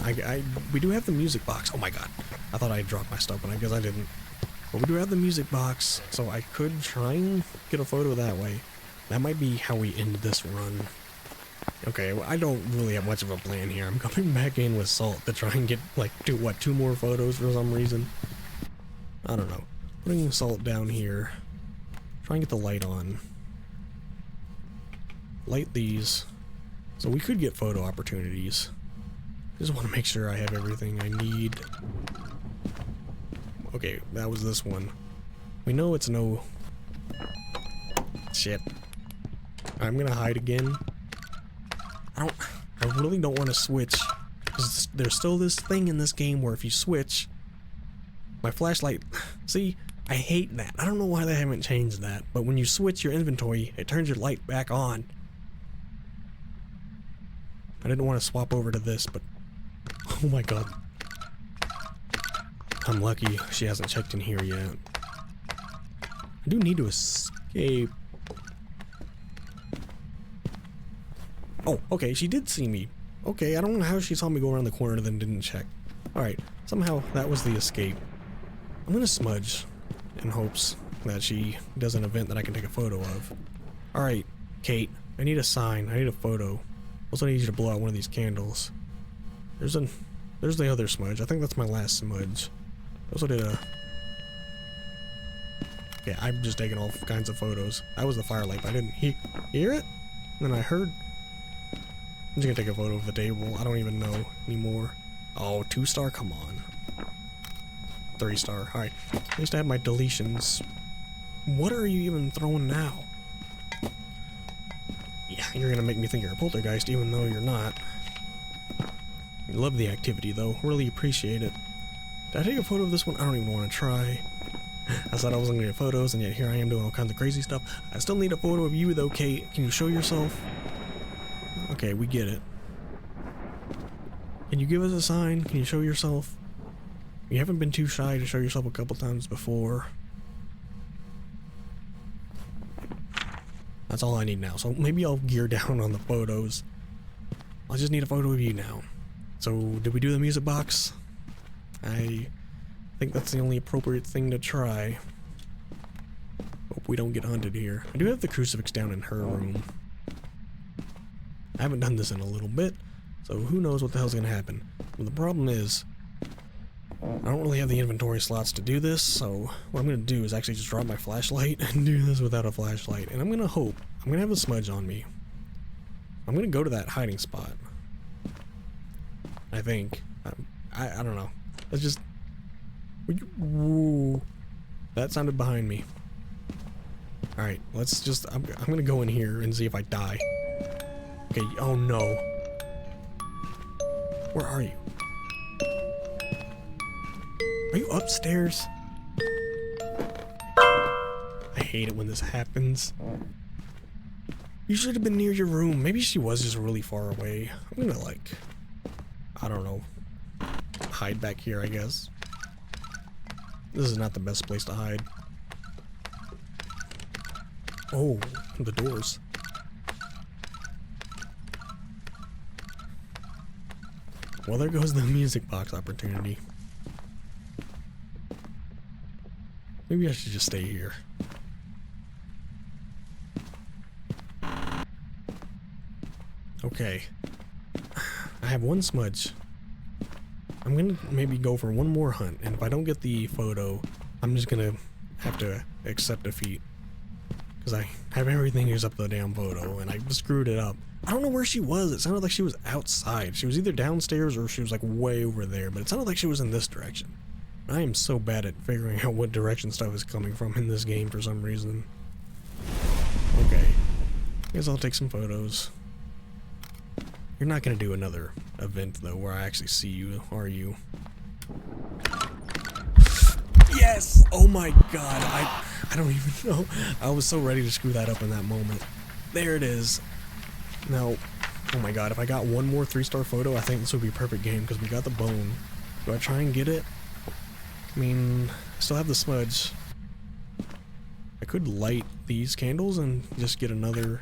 we do have the music box. Oh my god, I thought I dropped my stuff, but I guess I didn't. But we do have the music box, so I could try and get a photo that way. That might be how we end this run. Okay, well, I don't really have much of a plan here. I'm coming back in with salt to try and get, like, 2 more photos for some reason. I don't know. Putting salt down here. Try and get the light on. Light these. So we could get photo opportunities. Just want to make sure I have everything I need. Okay, that was this one. We know it's no... Shit. I'm gonna hide again. I really don't want to switch, because there's still this thing in this game where if you switch, my flashlight, see, I hate that. I don't know why they haven't changed that, but when you switch your inventory, it turns your light back on. I didn't want to swap over to this, but oh my god. I'm lucky she hasn't checked in here yet. I do need to escape. Oh, okay, she did see me. Okay, I don't know how she saw me go around the corner then didn't check. Alright, somehow that was the escape. I'm gonna smudge in hopes that she does an event that I can take a photo of. Alright, Kate, I need a sign. I need a photo. Also, I need you to blow out one of these candles. There's the other smudge. I think that's my last smudge. I also did a... Yeah, I'm just taking all kinds of photos. That was the firelight, but I didn't hear it? And then I heard... I'm just gonna take a photo of the table. I don't even know anymore. Oh, 2-star? Come on. 3-star. Alright. I used to have my deletions. What are you even throwing now? Yeah, you're gonna make me think you're a poltergeist even though you're not. I love the activity though. Really appreciate it. Did I take a photo of this one? I don't even want to try. I said I wasn't gonna get photos and yet here I am doing all kinds of crazy stuff. I still need a photo of you though, Kate. Can you show yourself? Okay, we get it. Can you give us a sign? Can you show yourself? You haven't been too shy to show yourself a couple times before. That's all I need now. So maybe I'll gear down on the photos. I just need a photo of you now. So did we do the music box? I think that's the only appropriate thing to try. Hope we don't get hunted here. I do have the crucifix down in her room. I haven't done this in a little bit, so who knows what the hell's gonna happen. Well, the problem is, I don't really have the inventory slots to do this, so what I'm gonna do is actually just drop my flashlight and do this without a flashlight. And I'm gonna hope, I'm gonna have a smudge on me. I'm gonna go to that hiding spot. I think. I don't know. Let's just... Woo. That sounded behind me. Alright, let's just... I'm gonna go in here and see if I die. Okay, oh no. Where are you? Are you upstairs? I hate it when this happens. You should have been near your room. Maybe she was just really far away. I'm gonna like... I don't know. Hide back here, I guess. This is not the best place to hide. Oh, the doors. Well, there goes the music box opportunity. Maybe I should just stay here. Okay. I have one smudge. I'm gonna maybe go for one more hunt, and if I don't get the photo, I'm just gonna have to accept defeat. Because I have everything except the damn photo, and I screwed it up. I don't know where she was. It sounded like she was outside. She was either downstairs or she was like way over there, but it sounded like she was in this direction. I am so bad at figuring out what direction stuff is coming from in this game for some reason. Okay. I guess I'll take some photos. You're not gonna do another event though where I actually see you, are you? Yes! Oh my god, I don't even know. I was so ready to screw that up in that moment. There it is. Now, oh my god, if I got one more 3-star photo, I think this would be a perfect game because we got the bone. Do I try and get it? I mean, I still have the smudge. I could light these candles and just get another...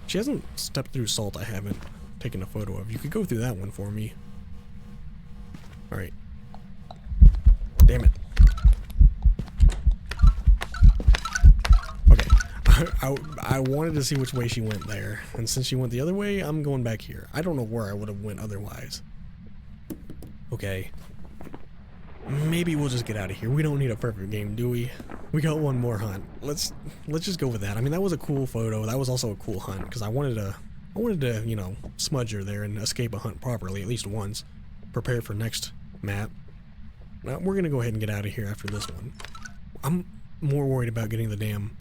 She hasn't stepped through salt I haven't taken a photo of. You could go through that one for me. Alright. Damn it. Okay. I wanted to see which way she went there. And since she went the other way, I'm going back here. I don't know where I would have went otherwise. Okay. Maybe we'll just get out of here. We don't need a perfect game, do we? We got one more hunt. Let's just go with that. I mean, that was a cool photo. That was also a cool hunt because I wanted to, you know, smudge her there and escape a hunt properly at least once. Prepare for next map. Now, we're gonna go ahead and get out of here after this one. I'm more worried about getting the damn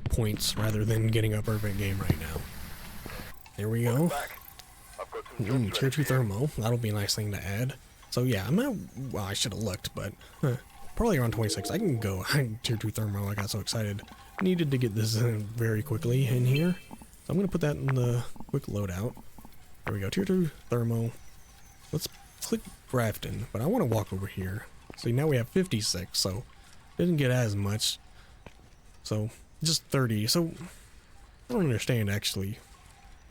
points rather than getting a perfect game right now. There we go. Tier 2 thermo. That'll be a nice thing to add. So yeah, I'm not. Well, I should have looked, but probably around 26. I can go. Tier 2 thermo. I got so excited. Needed to get this in very quickly in here. So I'm gonna put that in the quick loadout. There we go. Tier 2 thermo. Let's click Grafton, but I want to walk over here. See, now we have 56, so didn't get as much. So just 30. So I don't understand actually.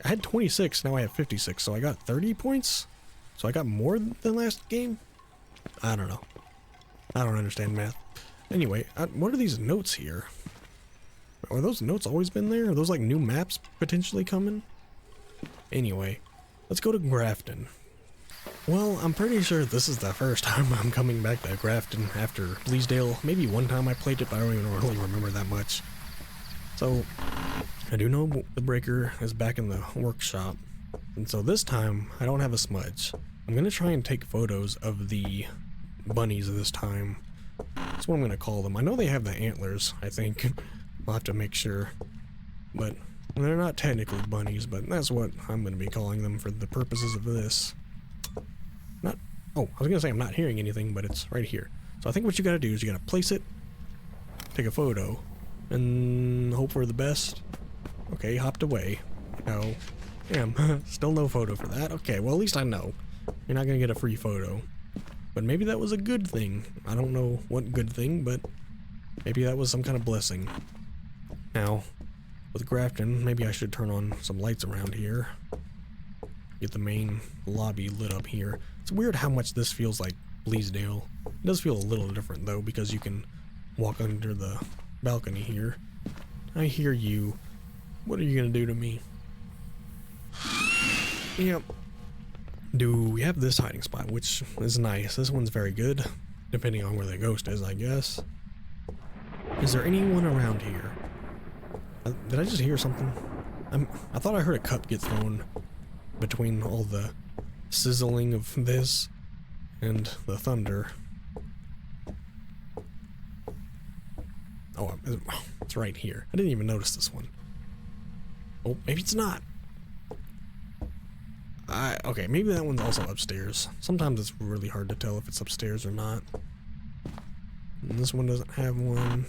I had 26, now I have 56, so I got 30 points? So I got more than last game? I don't know. I don't understand math. Anyway, what are these notes here? Are those notes always been there? Are those like new maps potentially coming? Anyway, let's go to Grafton. Well, I'm pretty sure this is the first time I'm coming back to Grafton after Bleasdale. Maybe one time I played it, but I don't even really remember that much. So, I do know the breaker is back in the workshop, and so this time I don't have a smudge. I'm gonna try and take photos of the bunnies this time. That's what I'm gonna call them. I know they have the antlers, I think. I'll have to make sure, but they're not technically bunnies, but that's what I'm gonna be calling them for the purposes of this. Oh, I was gonna say I'm not hearing anything, but it's right here. So I think what you gotta do is you gotta place it, take a photo, and hope for the best. Okay, hopped away. No. Damn, still no photo for that. Okay, well at least I know. You're not gonna get a free photo. But maybe that was a good thing. I don't know what good thing, but maybe that was some kind of blessing. Now, with Grafton, maybe I should turn on some lights around here. Get the main lobby lit up here. It's weird how much this feels like Bleasdale. It does feel a little different though, because you can walk under the balcony here. I hear you. What are you gonna do to me? Yep. Do we have this hiding spot, which is nice. This one's very good, depending on where the ghost is, I guess. Is there anyone around here? Did I just hear something? I thought I heard a cup get thrown between all the sizzling of this and the thunder. Oh, it's right here. I didn't even notice this one. Oh, maybe it's not. Okay, maybe that one's also upstairs. Sometimes it's really hard to tell if it's upstairs or not. And this one doesn't have one.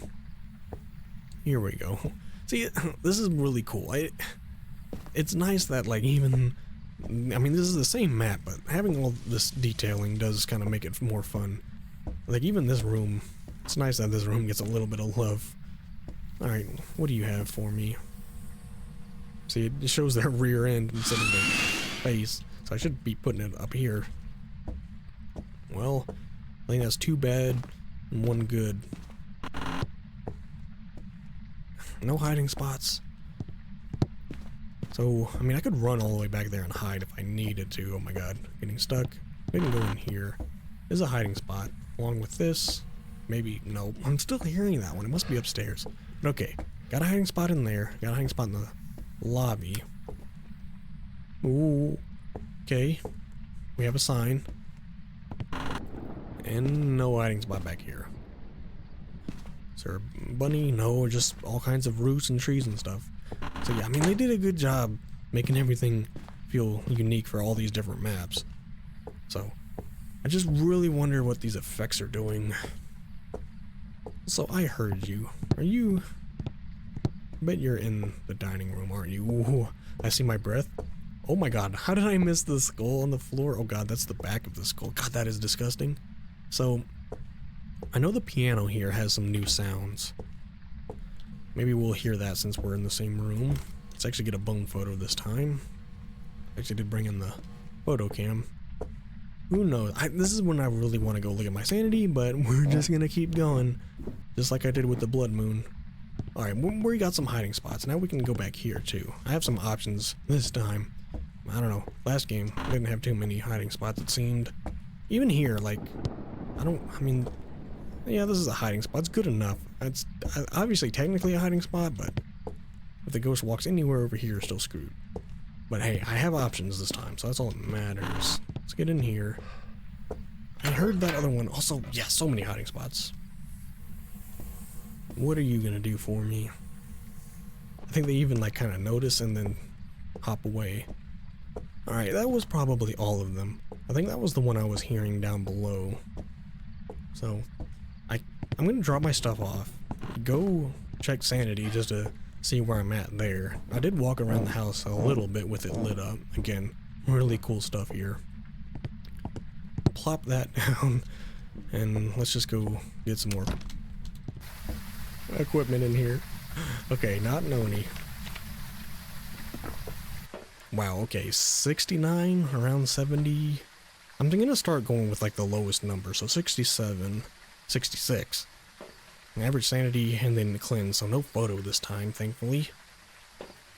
Here we go. See, this is really cool. It's nice that, like, even... I mean, this is the same map, but having all this detailing does kind of make it more fun. Like, even this room, it's nice that this room gets a little bit of love. Alright, what do you have for me? See, it shows their rear end instead of their face, so I should be putting it up here. Well, I think that's 2 bad and 1 good. No hiding spots. So, I mean, I could run all the way back there and hide if I needed to. Oh my god, getting stuck. I can go in here. There's a hiding spot. Along with this. Maybe, no. I'm still hearing that one. It must be upstairs. But okay, got a hiding spot in there. Got a hiding spot in the lobby. Ooh. Okay. We have a sign. And no hiding spot back here. Is there a bunny? No, just all kinds of roots and trees and stuff. So yeah, I mean, they did a good job making everything feel unique for all these different maps. So, I just really wonder what these effects are doing. So I heard you. Are you... I bet you're in the dining room, aren't you? Ooh, I see my breath. Oh my god, how did I miss the skull on the floor? Oh god, that's the back of the skull. God, that is disgusting. So, I know the piano here has some new sounds. Maybe we'll hear that since we're in the same room. Let's actually get a bone photo this time. Actually did bring in the photo cam. Who knows? This is when I really want to go look at my sanity, but we're just gonna keep going. Just like I did with the blood moon. Alright, we got some hiding spots. Now we can go back here too. I have some options this time. I don't know. Last game, I didn't have too many hiding spots, it seemed. Even here, like, I mean, yeah, this is a hiding spot. It's good enough. It's obviously technically a hiding spot, but if the ghost walks anywhere over here, still screwed. But hey, I have options this time, so that's all that matters. Let's get in here. I heard that other one. Also, yeah, so many hiding spots. What are you gonna do for me? I think they even, like, kind of notice and then hop away. Alright, that was probably all of them. I think that was the one I was hearing down below. So, I'm gonna drop my stuff off, go check sanity just to see where I'm at there. I did walk around the house a little bit with it lit up. Again, really cool stuff here. Plop that down, and let's just go get some more equipment in here. Okay, not Noni. Wow, okay, 69, around 70. I'm gonna start going with like the lowest number, so 67, 66. Average sanity, and then the cleanse, so no photo this time, thankfully.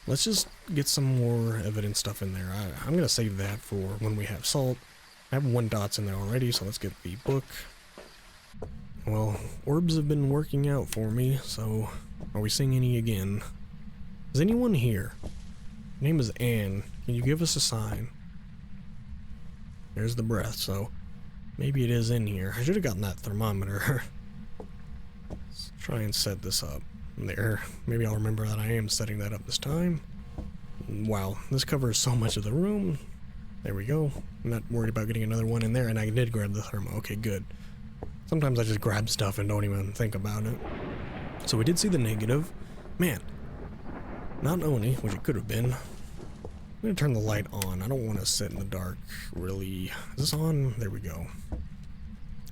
Let's just get some more evidence stuff in there. I'm gonna save that for when we have salt. I have 1 dots in there already, so let's get the book. Well, orbs have been working out for me, so are we seeing any again? Is anyone here? Her name is Anne. Can you give us a sign? There's the breath, so maybe it is in here. I should have gotten that thermometer. Let's try and set this up. There. Maybe I'll remember that I am setting that up this time. Wow, this covers so much of the room. There we go. I'm not worried about getting another one in there, and I did grab the thermo. Okay, good. Sometimes I just grab stuff and don't even think about it. So we did see the negative. Man, not Oni, which it could have been. I'm gonna turn the light on. I don't want to sit in the dark, really. Is this on? There we go.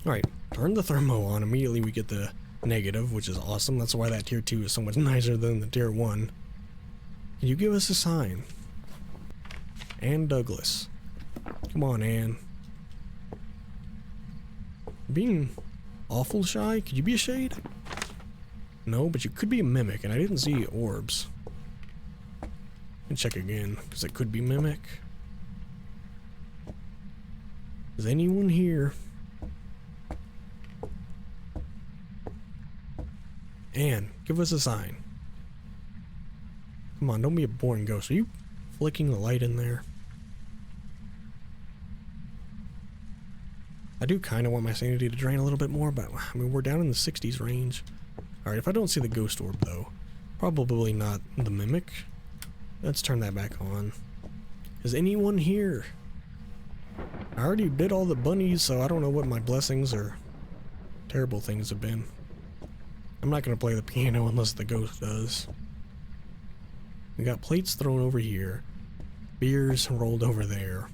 Alright, turn the thermo on. Immediately we get the negative, which is awesome. That's why that tier 2 is so much nicer than the tier 1. Can you give us a sign? Ann Douglas. Come on, Ann. Being awful shy? Could you be a shade? No, but you could be a mimic, and I didn't see orbs. And check again, because it could be mimic. Is anyone here? Anne, give us a sign. Come on, don't be a boring ghost. Are you flicking the light in there? I do kind of want my sanity to drain a little bit more, but I mean, we're down in the 60s range. Alright, if I don't see the ghost orb, though, probably not the mimic. Let's turn that back on. Is anyone here? I already did all the bunnies, so I don't know what my blessings or terrible things have been. I'm not going to play the piano unless the ghost does. We got plates thrown over here. Beers rolled over there.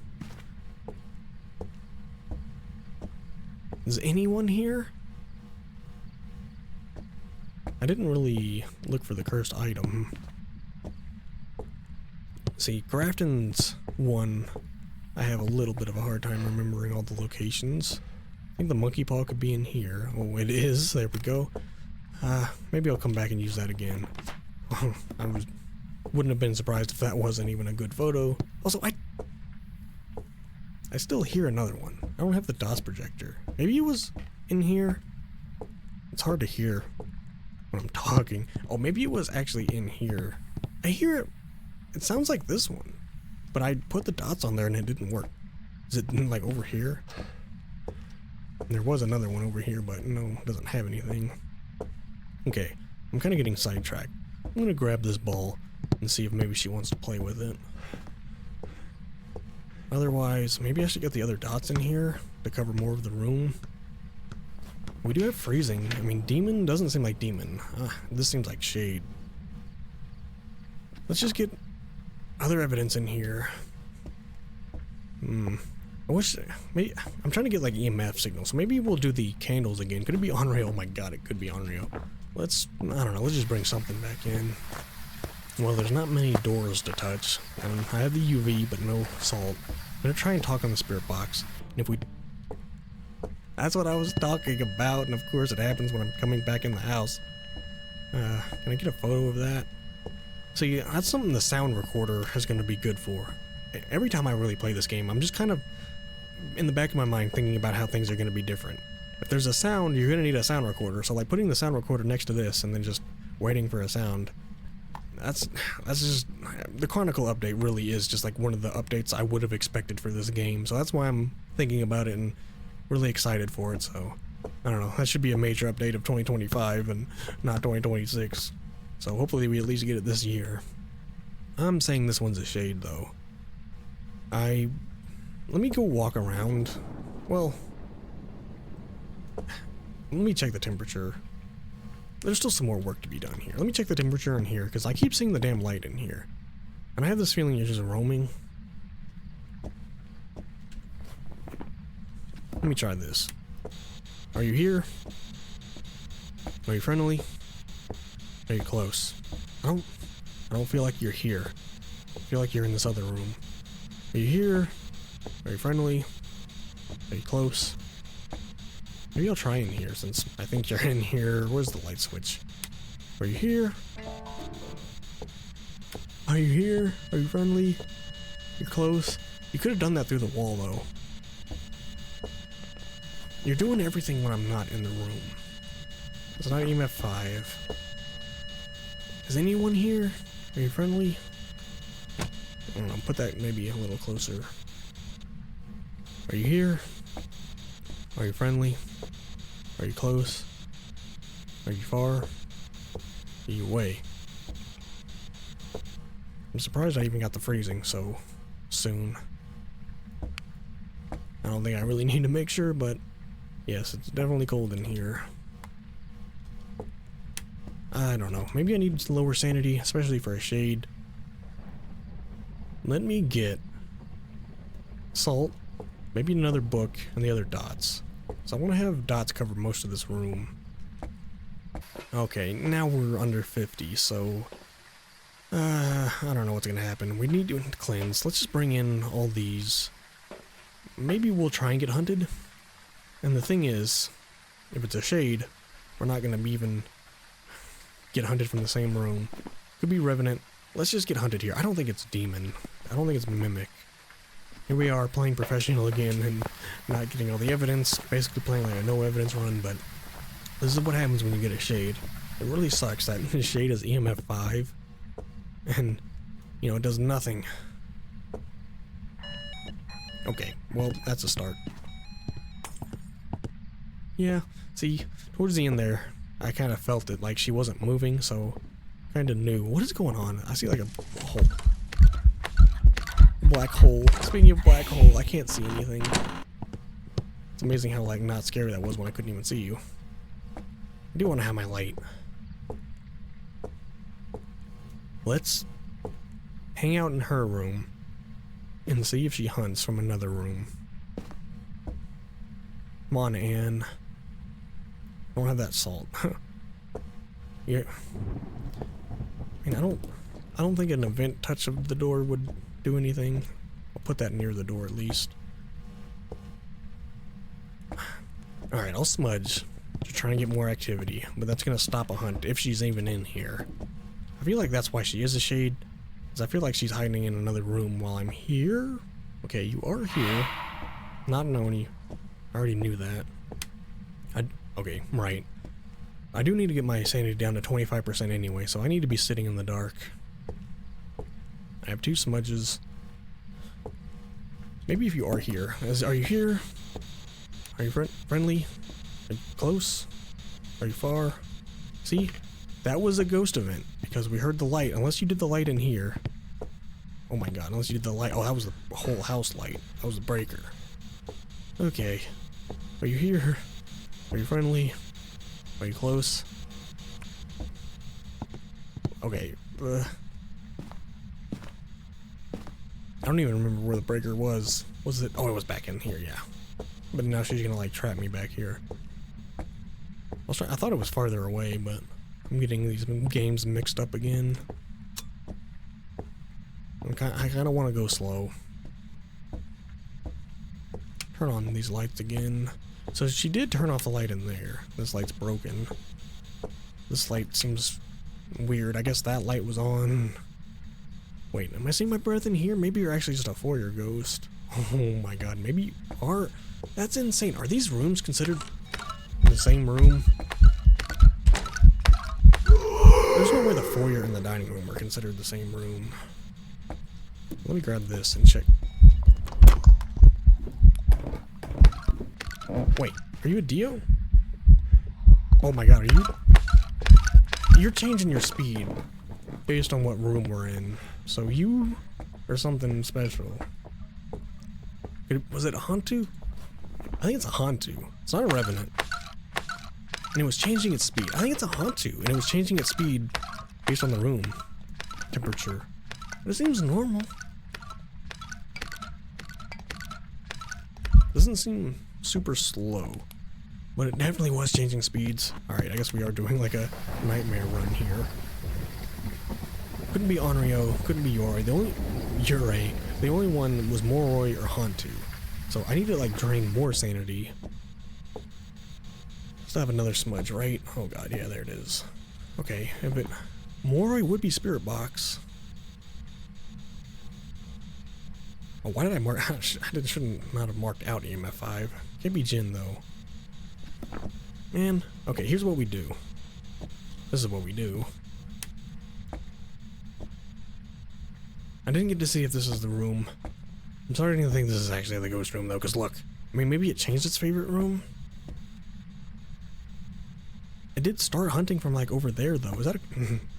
Is anyone here? I didn't really look for the cursed item. See, Grafton's one, I have a little bit of a hard time remembering all the locations. I think the monkey paw could be in here. Oh, it is. There we go. Maybe I'll come back and use that again. Wouldn't have been surprised if that wasn't even a good photo. Also, I still hear another one. I don't have the DOS projector. Maybe it was in here. It's hard to hear when I'm talking. Oh, maybe it was actually in here. I hear it. It sounds like this one. But I put the dots on there and it didn't work. Is it like over here? There was another one over here, but no, it doesn't have anything. Okay, I'm kind of getting sidetracked. I'm going to grab this ball and see if maybe she wants to play with it. Otherwise, maybe I should get the other dots in here to cover more of the room. We do have freezing. I mean, demon doesn't seem like demon. This seems like shade. Let's just get other evidence in here. I wish, maybe, I'm trying to get like EMF signals, so maybe we'll do the candles again. Could it be Onryo? Oh my god, it could be Onryo. I don't know, let's just bring something back in. Well, there's not many doors to touch, and I have the UV, but no salt. I'm gonna try and talk on the spirit box, and if we... That's what I was talking about, and of course it happens when I'm coming back in the house. Can I get a photo of that? So yeah, that's something the sound recorder is gonna be good for. Every time I really play this game, I'm just kind of, in the back of my mind, thinking about how things are gonna be different. If there's a sound, you're gonna need a sound recorder, so like putting the sound recorder next to this, and then just waiting for a sound. That's just, the Chronicle update really is just like one of the updates I would have expected for this game, so that's why I'm thinking about it and really excited for it. So I don't know, that should be a major update of 2025 and not 2026, so hopefully we at least get it this year. I'm saying this one's a shade, though. Let me go walk around. Well, let me check the temperature. There's still some more work to be done here. Let me check the temperature in here, because I keep seeing the damn light in here. And I have this feeling you're just roaming. Let me try this. Are you here? Are you friendly? Are you close? I don't feel like you're here. I feel like you're in this other room. Are you here? Are you friendly? Are you close? Maybe I'll try in here since I think you're in here. Where's the light switch? Are you here? Are you here? Are you friendly? You're close? You could have done that through the wall though. You're doing everything when I'm not in the room. It's not EMF 5. Is anyone here? Are you friendly? I don't know, put that maybe a little closer. Are you here? Are you friendly? Are you close? Are you far? Are you away? I'm surprised I even got the freezing so soon. I don't think I really need to make sure, but yes, it's definitely cold in here. I don't know. Maybe I need lower sanity, especially for a shade. Let me get salt, maybe another book, and the other dots. So I want to have dots cover most of this room. Okay, now we're under 50, so I don't know what's gonna happen. We need to cleanse. Let's just bring in all these. Maybe we'll try and get hunted. And the thing is, if it's a shade, we're not gonna even get hunted from the same room. Could be Revenant. Let's just get hunted here. I don't think it's Demon. I don't think it's Mimic. Here we are playing professional again and not getting all the evidence. Basically playing like a no evidence run, but this is what happens when you get a shade. It really sucks that the shade is EMF 5. And, you know, it does nothing. Okay, well, that's a start. Yeah, see, towards the end there, I kind of felt it, like she wasn't moving, so kind of knew. What is going on? I see like a hole. Black hole. Speaking of black hole, I can't see anything. It's amazing how, like, not scary that was when I couldn't even see you. I do want to have my light. Let's hang out in her room and see if she hunts from another room. Come on, Anne. I don't have that salt. Yeah. I mean, I don't think an event touch of the door would do anything. I'll put that near the door at least. Alright, I'll smudge to try and get more activity, but that's gonna stop a hunt if she's even in here. I feel like that's why she is a shade, because I feel like she's hiding in another room while I'm here. Okay, you are here. Not Noni. I already knew that. Okay, right. I do need to get my sanity down to 25% anyway, so I need to be sitting in the dark. I have 2 smudges. Maybe if you are here. Are you here? Are you friendly? Are you close? Are you far? See? That was a ghost event, because we heard the light. Unless you did the light in here. Oh my god, unless you did the light. Oh, that was the whole house light. That was the breaker. Okay. Are you here? Are you friendly? Are you close? Okay. I don't even remember where the breaker was. Was it? Oh, it was back in here, yeah. But now she's gonna, like, trap me back here. I thought it was farther away, but I'm getting these games mixed up again. I kind of want to go slow. Turn on these lights again. So she did turn off the light in there. This light's broken. This light seems weird. I guess that light was on. Wait, am I seeing my breath in here? Maybe you're actually just a foyer ghost. Oh my god, maybe you are. That's insane. Are these rooms considered the same room? There's no way the foyer and the dining room are considered the same room. Let me grab this and check. Wait, are you a Dio? Oh my god, are you? You're changing your speed based on what room we're in. So you are something special. Was it a Hantu? I think it's a Hantu. It's not a Revenant. And it was changing its speed. I think it's a Hantu, and it was changing its speed based on the room temperature. But it seems normal. Doesn't seem super slow, but it definitely was changing speeds. Alright, I guess we are doing like a nightmare run here. Couldn't be Onryo, couldn't be Yurei. The only one was Moroi or Hantu. So I need to like drain more sanity. Still have another smudge, right? Oh god, yeah, there it is. Okay, but Moroi would be Spirit Box. Oh, why did I mark? I shouldn't not have marked out EMF 5. Can't be Jin though. Man, okay, here's what we do. This is what we do. I didn't get to see if this is the room. I'm starting to think this is actually the ghost room though, because look. I mean, maybe it changed its favorite room? It did start hunting from like over there though. Is that a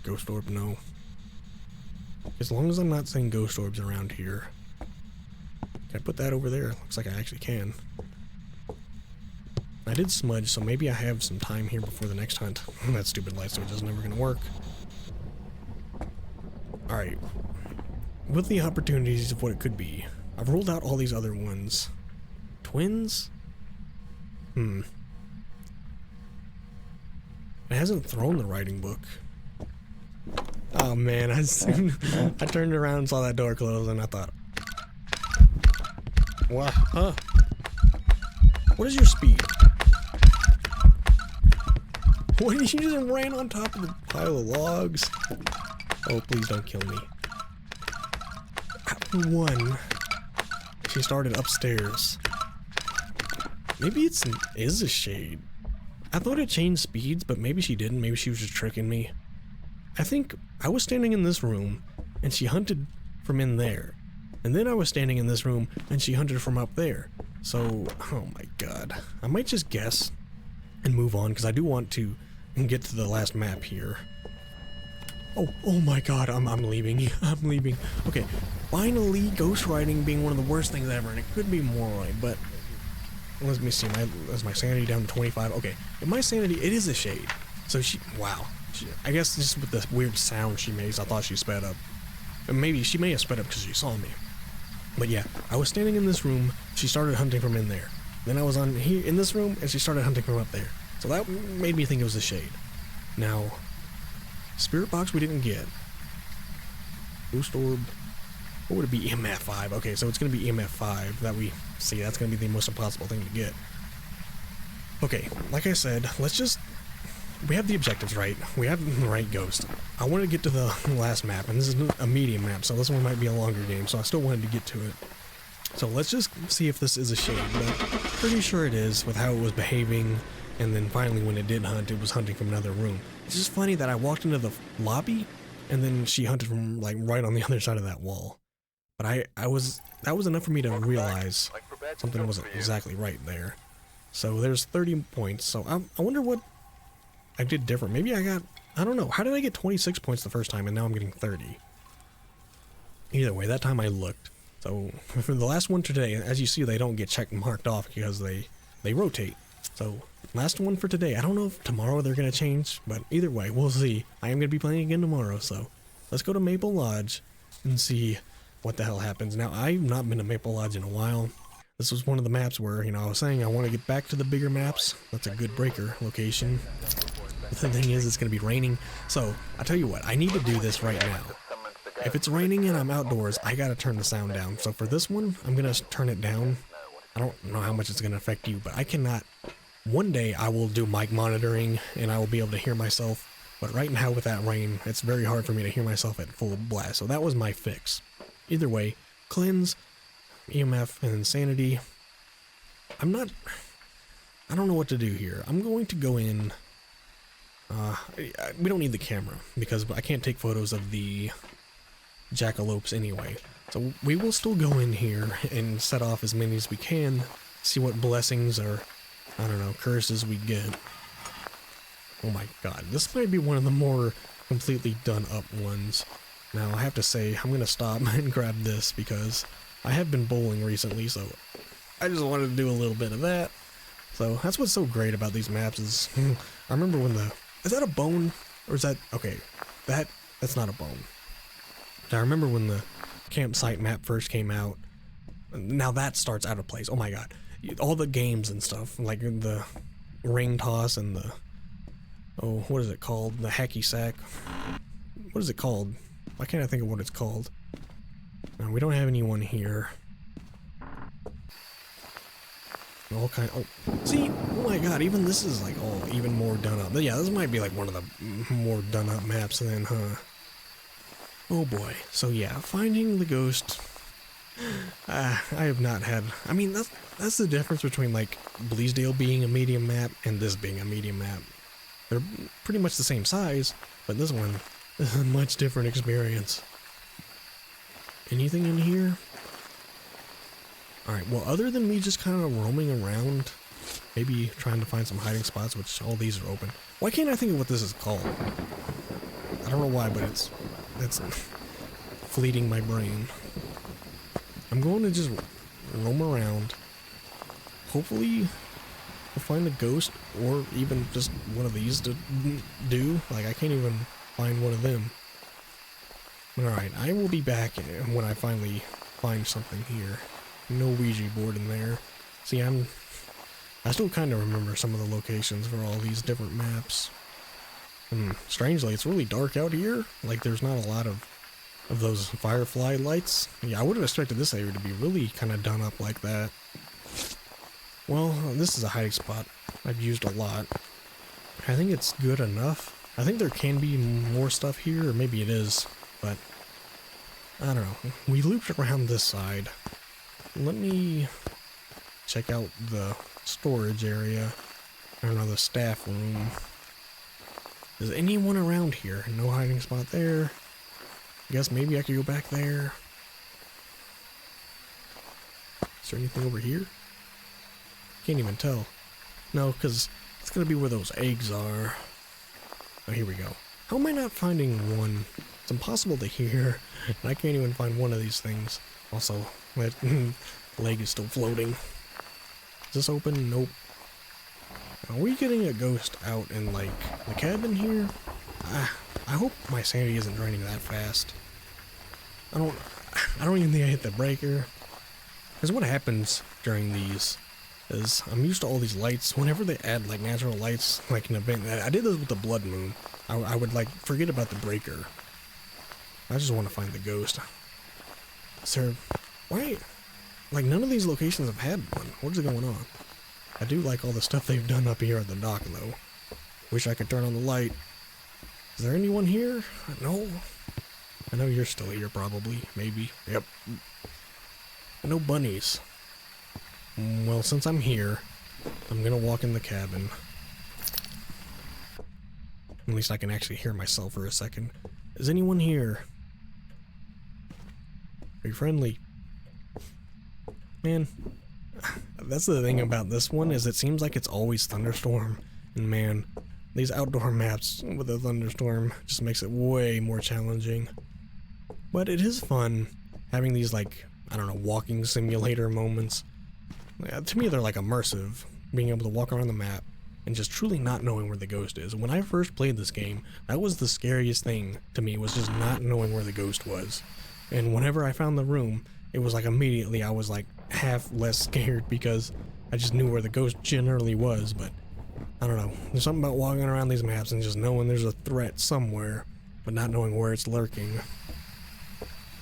ghost orb? No. As long as I'm not seeing ghost orbs around here. Can I put that over there? Looks like I actually can. I did smudge, so maybe I have some time here before the next hunt. That stupid light switch is never gonna work. Alright. With the opportunities of what it could be, I've ruled out all these other ones. Twins? It hasn't thrown the writing book. Oh man, I turned around and saw that door close and I thought, what? Huh? What is your speed? What did you just ran on top of the pile of logs? Oh, please don't kill me. One. She started upstairs. Maybe it is a shade. I thought it changed speeds, but maybe she didn't. Maybe she was just tricking me. I think I was standing in this room, and she hunted from in there. And then I was standing in this room, and she hunted from up there. So, oh my god. I might just guess and move on, because I do want to get to the last map here. Oh my god, I'm leaving. I'm leaving. Okay, finally ghostwriting being one of the worst things ever, and it could be Moroi, but let me see, is my sanity down to 25? Okay, in my sanity, it is a shade. So wow. I guess just with the weird sound she makes, I thought she sped up. And maybe she may have sped up because she saw me. But yeah, I was standing in this room, she started hunting from in there. Then I was on here in this room, and she started hunting from up there. So that made me think it was a shade. Now, Spirit Box we didn't get. Ghost Orb. What would it be? EMF 5. Okay, so it's going to be EMF 5 that we see. That's going to be the most impossible thing to get. Okay, like I said, we have the objectives right. We have the right ghost. I want to get to the last map, and this is a medium map, so this one might be a longer game, so I still wanted to get to it. So let's just see if this is a shade, but pretty sure it is with how it was behaving, and then finally when it did hunt, it was hunting from another room. It's just funny that I walked into the lobby, and then she hunted from like right on the other side of that wall. But that was enough for me to realize something wasn't exactly right there. So there's 30 points, so I wonder what I did different. Maybe I don't know, how did I get 26 points the first time and now I'm getting 30? Either way, that time I looked. So for the last one today, as you see, they don't get check marked off because they rotate. So last one for today. I don't know if tomorrow they're going to change, but either way, we'll see. I am going to be playing again tomorrow, so let's go to Maple Lodge and see what the hell happens. Now, I've not been to Maple Lodge in a while. This was one of the maps where, I was saying I want to get back to the bigger maps. That's a good breaker location. The thing is, it's going to be raining. So, I tell you what, I need to do this right now. If it's raining and I'm outdoors, I got to turn the sound down. So for this one, I'm going to turn it down. I don't know how much it's going to affect you, but I cannot. One day I will do mic monitoring and I will be able to hear myself. But right now with that rain, it's very hard for me to hear myself at full blast. So that was my fix. Either way, cleanse, EMF, and insanity. I don't know what to do here. I'm going to go in. We don't need the camera because I can't take photos of the jackalopes anyway. So we will still go in here and set off as many as we can, see what blessings or, I don't know, curses we get. Oh my god, this might be one of the more completely done up ones. Now, I have to say, I'm gonna stop and grab this because I have been bowling recently, so I just wanted to do a little bit of that. So, that's what's so great about these maps is, I remember when is that a bone? Or is that, okay, that's not a bone. I remember when the campsite map first came out. Now that starts out of place. Oh my god. All the games and stuff, like the ring toss and the, oh, what is it called? The hacky sack. What is it called? Why can't I think of what it's called? No, we don't have anyone here. All kind of, oh, see, oh my god, even this is like all even more done up. But yeah, this might be like one of the more done up maps then, huh? Oh boy. So yeah, finding the ghost. I have not had. I mean, that's the difference between like Bleasdale being a medium map and this being a medium map. They're pretty much the same size, but this one is a much different experience. Anything in here? Alright, well, other than me just kind of roaming around, maybe trying to find some hiding spots, which all these are open. Why can't I think of what this is called? I don't know why, but it's fleeting my brain. I'm going to just roam around. Hopefully, I'll find a ghost, or even just one of these to do. Like, I can't even find one of them. Alright, I will be back when I finally find something here. No Ouija board in there. See, I still kind of remember some of the locations for all these different maps. Strangely, it's really dark out here. Like, there's not a lot of those firefly lights. Yeah, I would have expected this area to be really kind of done up like that. Well, this is a hiding spot I've used a lot. I think it's good enough. I think there can be more stuff here, or maybe it is, but I don't know. We looped around this side. Let me check out the storage area. I don't know, the staff room. Is anyone around here? No hiding spot there. I guess maybe I could go back there. Is there anything over here? Can't even tell. No, because it's going to be where those eggs are. Oh, here we go. How am I not finding one? It's impossible to hear, and I can't even find one of these things. Also, that leg is still floating. Is this open? Nope. Are we getting a ghost out in, like, the cabin here? I hope my sanity isn't draining that fast. I don't even think I hit the breaker. Because what happens during these is I'm used to all these lights. Whenever they add, like, natural lights, like an event, I did this with the blood moon. I would, like, forget about the breaker. I just want to find the ghost. Sir, why? Like, none of these locations have had one. What is going on? I do like all the stuff they've done up here at the dock, though. Wish I could turn on the light. Is there anyone here? No. I know you're still here, probably. Maybe. Yep. No bunnies. Well, since I'm here, I'm gonna walk in the cabin. At least I can actually hear myself for a second. Is anyone here? Are you friendly? Man, that's the thing about this one, is it seems like it's always thunderstorm. And man, these outdoor maps with a thunderstorm just makes it way more challenging. But it is fun having these, like, I don't know, walking simulator moments. To me, they're like immersive, being able to walk around the map and just truly not knowing where the ghost is. When I first played this game, that was the scariest thing to me, was just not knowing where the ghost was. And whenever I found the room, it was like immediately I was like half less scared because I just knew where the ghost generally was. But I don't know, there's something about walking around these maps and just knowing there's a threat somewhere, but not knowing where it's lurking.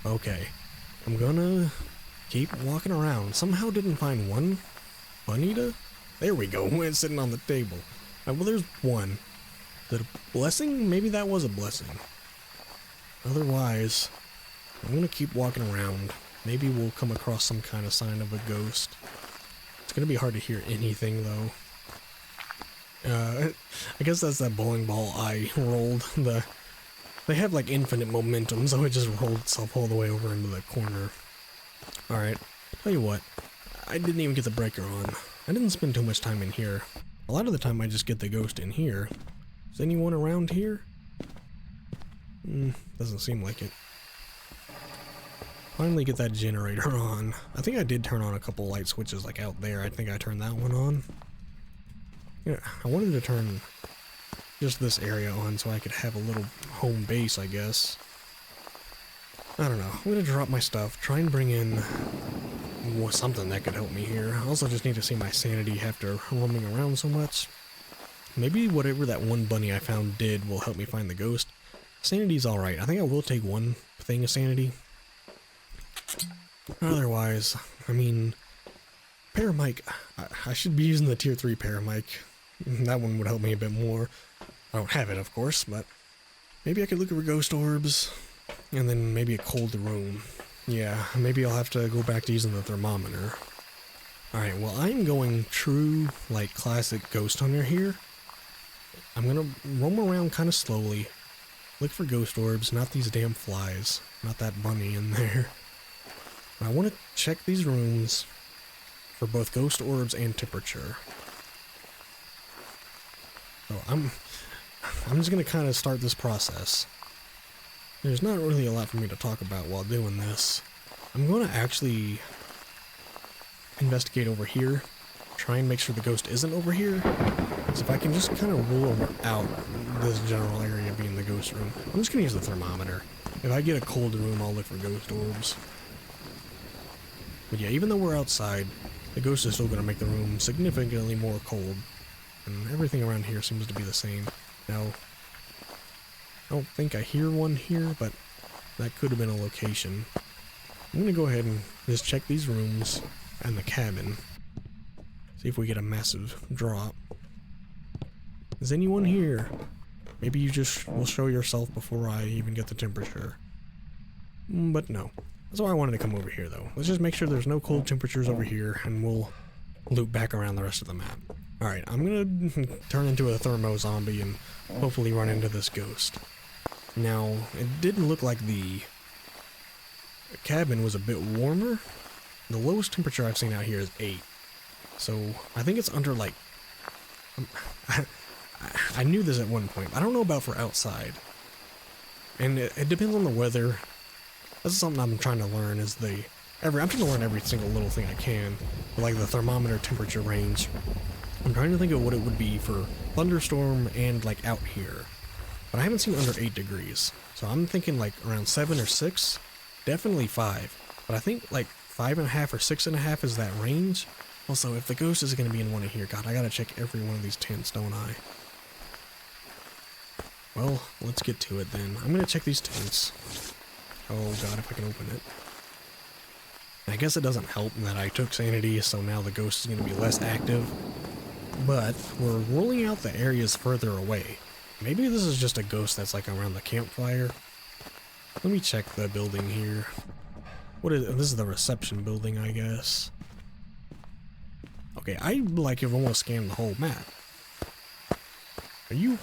Okay, I'm gonna keep walking around. Somehow didn't find one bunny to... There we go, it's sitting on the table. Well, there's one. Is it a blessing? Maybe that was a blessing. Otherwise, I'm gonna keep walking around. Maybe we'll come across some kind of sign of a ghost. It's gonna be hard to hear anything, though. I guess that's that bowling ball I rolled. They have like infinite momentum, so it just rolled itself all the way over into the corner. Alright, tell you what, I didn't even get the breaker on. I didn't spend too much time in here. A lot of the time I just get the ghost in here. Is anyone around here? Doesn't seem like it. finally get that generator on. I think I did turn on a couple light switches like out there. I think I turned that one on. Yeah, I wanted to turn just this area on so I could have a little home base, I guess. I don't know. I'm gonna drop my stuff, try and bring in something that could help me here. I also just need to see my sanity after roaming around so much. Maybe whatever that one bunny I found did will help me find the ghost. Sanity's alright. I think I will take one thing of sanity. Otherwise, I mean, paramic, I should be using the tier 3 paramic. That one would help me a bit more. I don't have it, of course, but maybe I could look for ghost orbs, and then maybe a cold room. Yeah, maybe I'll have to go back to using the thermometer. Alright, well, I'm going true, like, classic ghost hunter here. I'm gonna roam around kind of slowly, look for ghost orbs, not these damn flies, not that bunny in there. I want to check these rooms for both ghost orbs and temperature. So I'm just gonna kind of start this process. There's not really a lot for me to talk about while doing this. I'm going to actually investigate over here, try and make sure the ghost isn't over here. So if I can just kind of rule out this general area being the ghost room, I'm just going to use the thermometer. If I get a cold room, I'll look for ghost orbs. But yeah, even though we're outside, the ghost is still going to make the room significantly more cold. And everything around here seems to be the same. Now, I don't think I hear one here, but that could have been a location. I'm going to go ahead and just check these rooms and the cabin. See if we get a massive drop. Is anyone here? Maybe you just will show yourself before I even get the temperature. But no. That's why I wanted to come over here, though. Let's just make sure there's no cold temperatures over here, and we'll loop back around the rest of the map. Alright, I'm going to turn into a thermo zombie and hopefully run into this ghost. Now, it didn't look like the cabin was a bit warmer. The lowest temperature I've seen out here is 8. So, I think it's under, like... I knew this at one point. I don't know about for outside. And it depends on the weather. That's something I'm trying to learn, is I'm trying to learn every single little thing I can. Like the thermometer temperature range. I'm trying to think of what it would be for thunderstorm and, like, out here. But I haven't seen under 8 degrees. So I'm thinking, like, around 7 or 6. Definitely 5. But I think, like, 5.5 or 6.5 is that range. Also, if the ghost is going to be in one of here, God, I gotta check every one of these tents, don't I? Well, let's get to it then. I'm gonna check these tents. Oh God, if I can open it. I guess it doesn't help that I took sanity, so now the ghost is going to be less active. But we're ruling out the areas further away. Maybe this is just a ghost that's like around the campfire. Let me check the building here. What is this? Is the reception building, I guess. Okay, I like have almost scanned the whole map. Are you?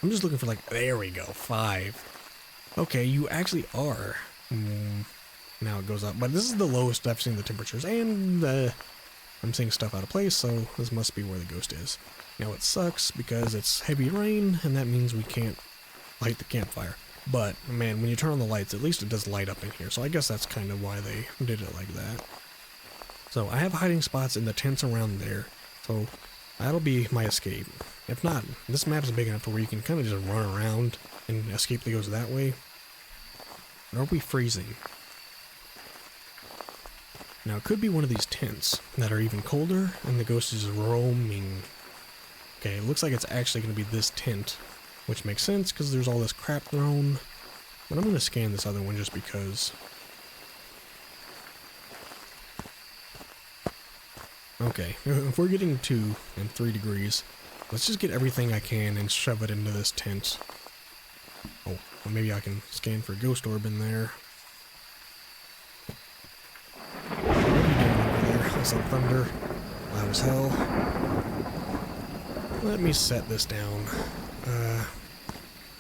I'm just looking for, like, there we go, 5. Okay, you actually are. Now it goes up, but this is the lowest I've seen the temperatures, and I'm seeing stuff out of place, so this must be where the ghost is. Now it sucks because it's heavy rain, and that means we can't light the campfire. But, man, when you turn on the lights, at least it does light up in here, so I guess that's kind of why they did it like that. So I have hiding spots in the tents around there, so that'll be my escape. If not, this map is big enough to where you can kind of just run around and escape the ghost that way. Or are we freezing? Now it could be one of these tents that are even colder, and the ghost is roaming. Okay, it looks like it's actually going to be this tent, which makes sense because there's all this crap thrown. But I'm going to scan this other one just because. Okay, if we're getting 2 and 3 degrees, let's just get everything I can and shove it into this tent. Oh, well, maybe I can scan for a ghost orb in there. What are you doing over there? That's some thunder. Loud as hell. Let me set this down. I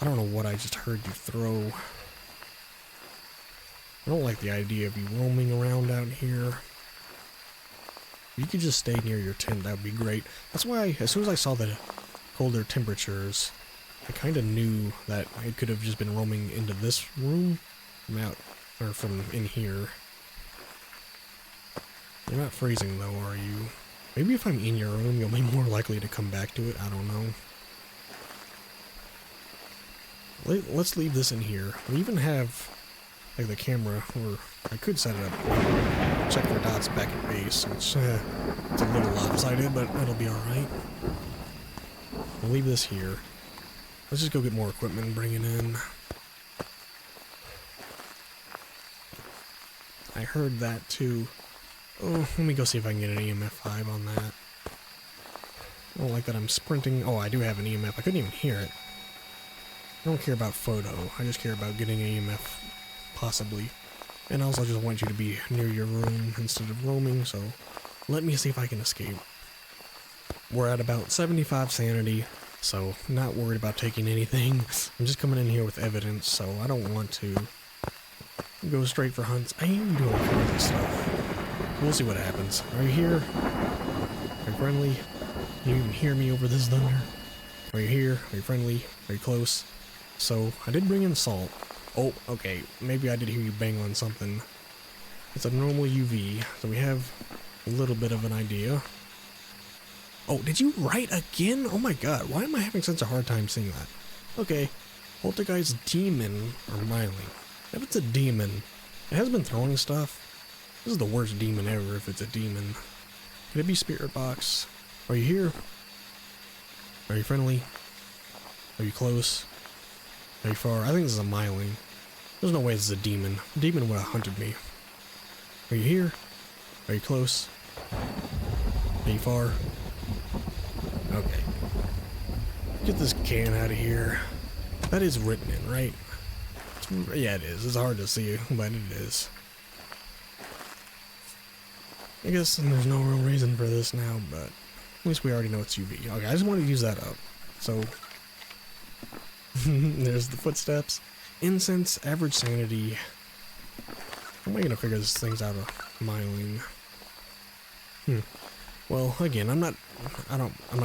don't know what I just heard you throw. I don't like the idea of you roaming around out here. If you could just stay near your tent, that would be great. That's why, as soon as I saw the colder temperatures, I kind of knew that I could have just been roaming into this room from out or from in here. You're not freezing though, are you? Maybe if I'm in your room, you'll be more likely to come back to it. I don't know. Let's leave this in here. We even have, like, the camera, or I could set it up. Check for dots back at base, which, it's a little lopsided, but it'll be alright. We'll leave this here. Let's just go get more equipment and bring it in. I heard that too. Oh, let me go see if I can get an EMF 5 on that. I don't like that I'm sprinting. Oh, I do have an EMF. I couldn't even hear it. I don't care about photo. I just care about getting an EMF, possibly. And also, I just want you to be near your room instead of roaming, so let me see if I can escape. We're at about 75 sanity, so not worried about taking anything. I'm just coming in here with evidence, so I don't want to go straight for hunts. I am doing crazy stuff. We'll see what happens. Are you here? Are you friendly? Can you even hear me over this thunder? Are you here? Are you friendly? Are you close? So, I did bring in salt. Oh, okay. Maybe I did hear you bang on something. It's a normal UV, so we have a little bit of an idea. Oh, did you write again? Oh my god, why am I having such a hard time seeing that? Okay. Poltergeist demon or myling. If it's a demon, it has been throwing stuff. This is the worst demon ever if it's a demon. Could it be spirit box? Are you here? Are you friendly? Are you close? Are you far? I think this is a myling. There's no way this is a demon. A demon would have hunted me. Are you here? Are you close? Are you far? Okay. Get this can out of here. That is written in, right? Yeah, it is. It's hard to see, but it is. I guess there's no real reason for this now, but at least we already know it's UV. Okay, I just wanted to use that up. So, there's the footsteps. Incense, average sanity. How am I gonna figure this things out of myling? Well, again, I'm not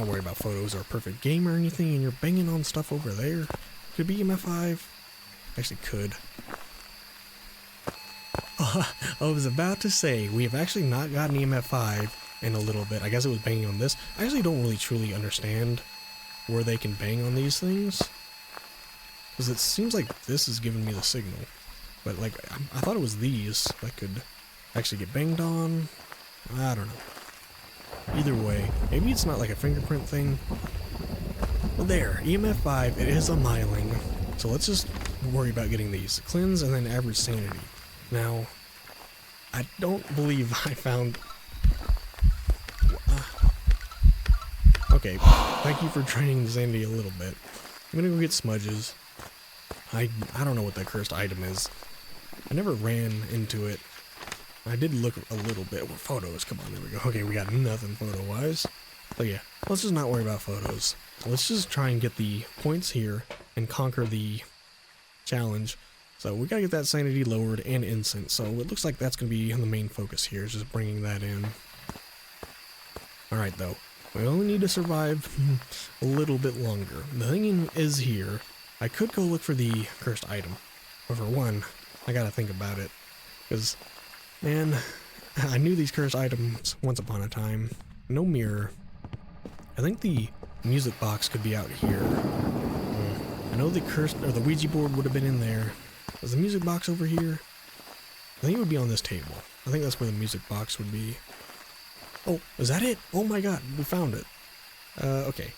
worried about photos or perfect game or anything, and you're banging on stuff over there. Could it be EMF 5? Actually could. I was about to say, we have actually not gotten EMF 5 in a little bit. I guess it was banging on this. I actually don't really truly understand where they can bang on these things. Because it seems like this is giving me the signal. But, like, I thought it was these that could actually get banged on. I don't know. Either way, maybe it's not like a fingerprint thing. Well, there, EMF 5, it is a myling. So let's just worry about getting these. Cleanse and then average sanity. Now, I don't believe I found... Okay, thank you for training the sanity a little bit. I'm gonna go get smudges. I don't know what that cursed item is. I never ran into it. I did look a little bit. Well, photos, come on, there we go. Okay, we got nothing photo-wise. So yeah, let's just not worry about photos. Let's just try and get the points here and conquer the challenge. So we gotta get that sanity lowered and incense. So it looks like that's gonna be the main focus here, is just bringing that in. Alright though, we only need to survive a little bit longer. The thing is here, I could go look for the cursed item. But for one, I gotta think about it. Because, man, I knew these cursed items once upon a time. No mirror. I think the music box could be out here. I know the cursed, or the Ouija board would have been in there. Is the music box over here? I think it would be on this table. I think that's where the music box would be. Oh, is that it? Oh my god, we found it. Okay.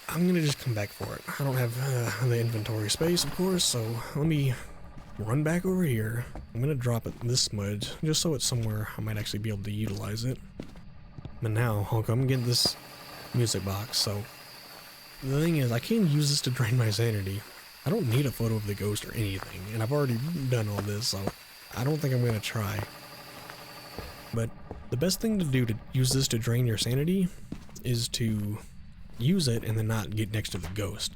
I'm gonna just come back for it. I don't have the inventory space, of course, so let me run back over here. I'm gonna drop it this smudge, just so it's somewhere I might actually be able to utilize it. But now, I'll come get this music box, so... The thing is, I can't use this to drain my sanity. I don't need a photo of the ghost or anything, and I've already done all this, so I don't think I'm gonna try. But the best thing to do to use this to drain your sanity is to use it and then not get next to the ghost.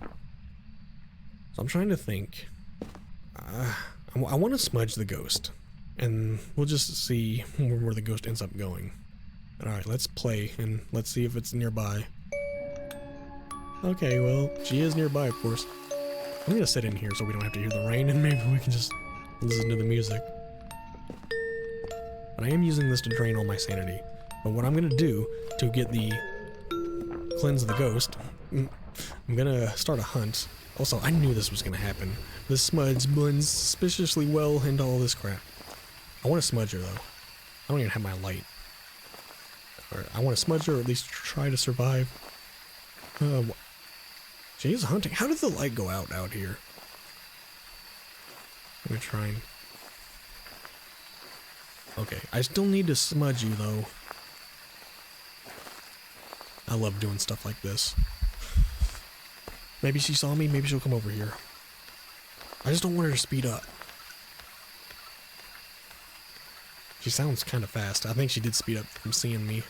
So I'm trying to think. I want to smudge the ghost, and we'll just see where the ghost ends up going. Alright, let's play, and let's see if it's nearby. Okay, well, she is nearby, of course. I'm gonna sit in here so we don't have to hear the rain, and maybe we can just listen to the music. But I am using this to drain all my sanity. But what I'm gonna do to get the cleanse the ghost, I'm gonna start a hunt. Also, I knew this was gonna happen. The smudge blends suspiciously well into all this crap. I want to smudge her though. I don't even have my light. Or I want to smudge her, or at least try to survive. She is hunting. How did the light go out here? I'm gonna try and... Okay, I still need to smudge you though. I love doing stuff like this. Maybe she saw me, maybe she'll come over here. I just don't want her to speed up. She sounds kind of fast. I think she did speed up from seeing me.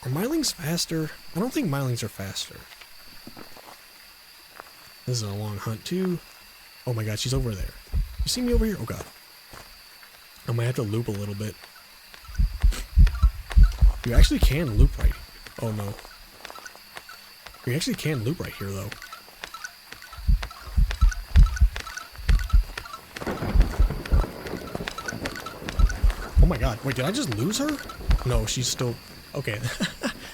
Are Mylings faster? I don't think Mylings are faster. This is a long hunt too. Oh my god, she's over there. You see me over here? Oh god. I might have to loop a little bit. You actually can loop right. Oh no. You actually can loop right here though. Oh my god, wait, did I just lose her? No, she's still... Okay.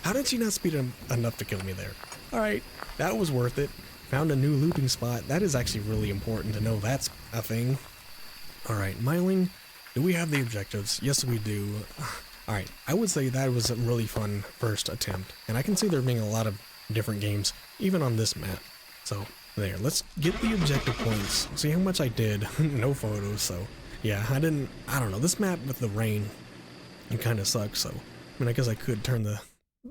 How did she not speed enough to kill me there? Alright, that was worth it. Found a new looping spot. That is actually really important to know that's a thing. Alright, Myling, do we have the objectives? Yes, we do. Alright, I would say that was a really fun first attempt. And I can see there being a lot of different games, even on this map. So, there, let's get the objective points. See how much I did. No photos, so... Yeah, I don't know, this map with the rain, it kind of sucks, so, I mean, I guess I could turn the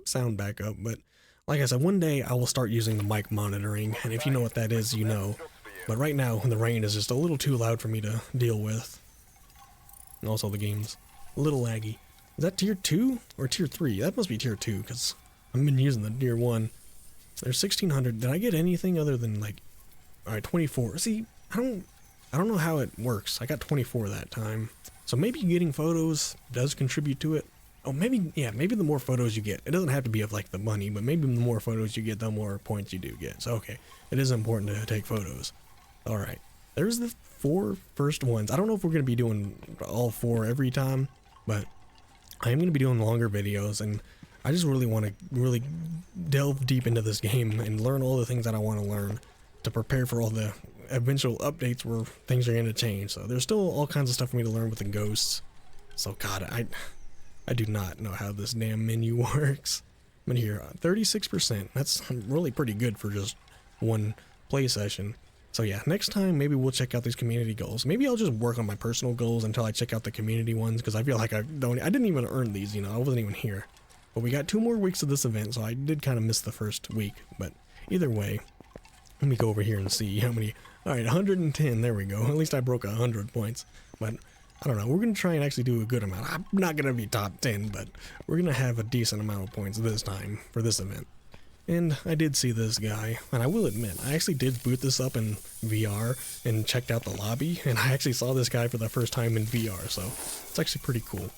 sound back up, but, like I said, one day I will start using the mic monitoring, and if you know what that is, you know, but right now, the rain is just a little too loud for me to deal with, and also the game's a little laggy. Is that tier 2 or tier 3? That must be tier 2, because I've been using the tier 1. There's 1600, did I get anything other than, like, alright, 24, see, I don't know how it works. I got 24 that time. So maybe getting photos does contribute to it. Oh, maybe, yeah, maybe the more photos you get. It doesn't have to be of, like, the money, but maybe the more photos you get, the more points you do get. So, okay, it is important to take photos. Alright, there's the 4 first ones. I don't know if we're going to be doing all 4 every time, but I am going to be doing longer videos, and I just really want to really delve deep into this game and learn all the things that I want to learn to prepare for all the eventual updates where things are going to change. So there's still all kinds of stuff for me to learn with the ghosts. So god, I do not know how this damn menu works. I'm in here, 36%. That's really pretty good for just one play session. So yeah, next time maybe we'll check out these community goals. Maybe I'll just work on my personal goals until I check out the community ones, because I feel like I didn't even earn these, you know, I wasn't even here. But we got 2 more weeks of this event, so I did kind of miss the first week. But either way, let me go over here and see how many. Alright, 110, there we go. At least I broke 100 points. But, I don't know, we're going to try and actually do a good amount. I'm not going to be top 10, but we're going to have a decent amount of points this time for this event. And I did see this guy, and I will admit, I actually did boot this up in VR and checked out the lobby, and I actually saw this guy for the first time in VR, so it's actually pretty cool.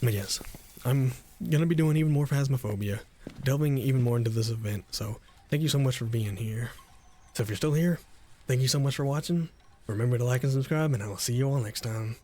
But yes, I'm going to be doing even more Phasmophobia, delving even more into this event, so thank you so much for being here. So if you're still here, thank you so much for watching. Remember to like and subscribe, and I will see you all next time.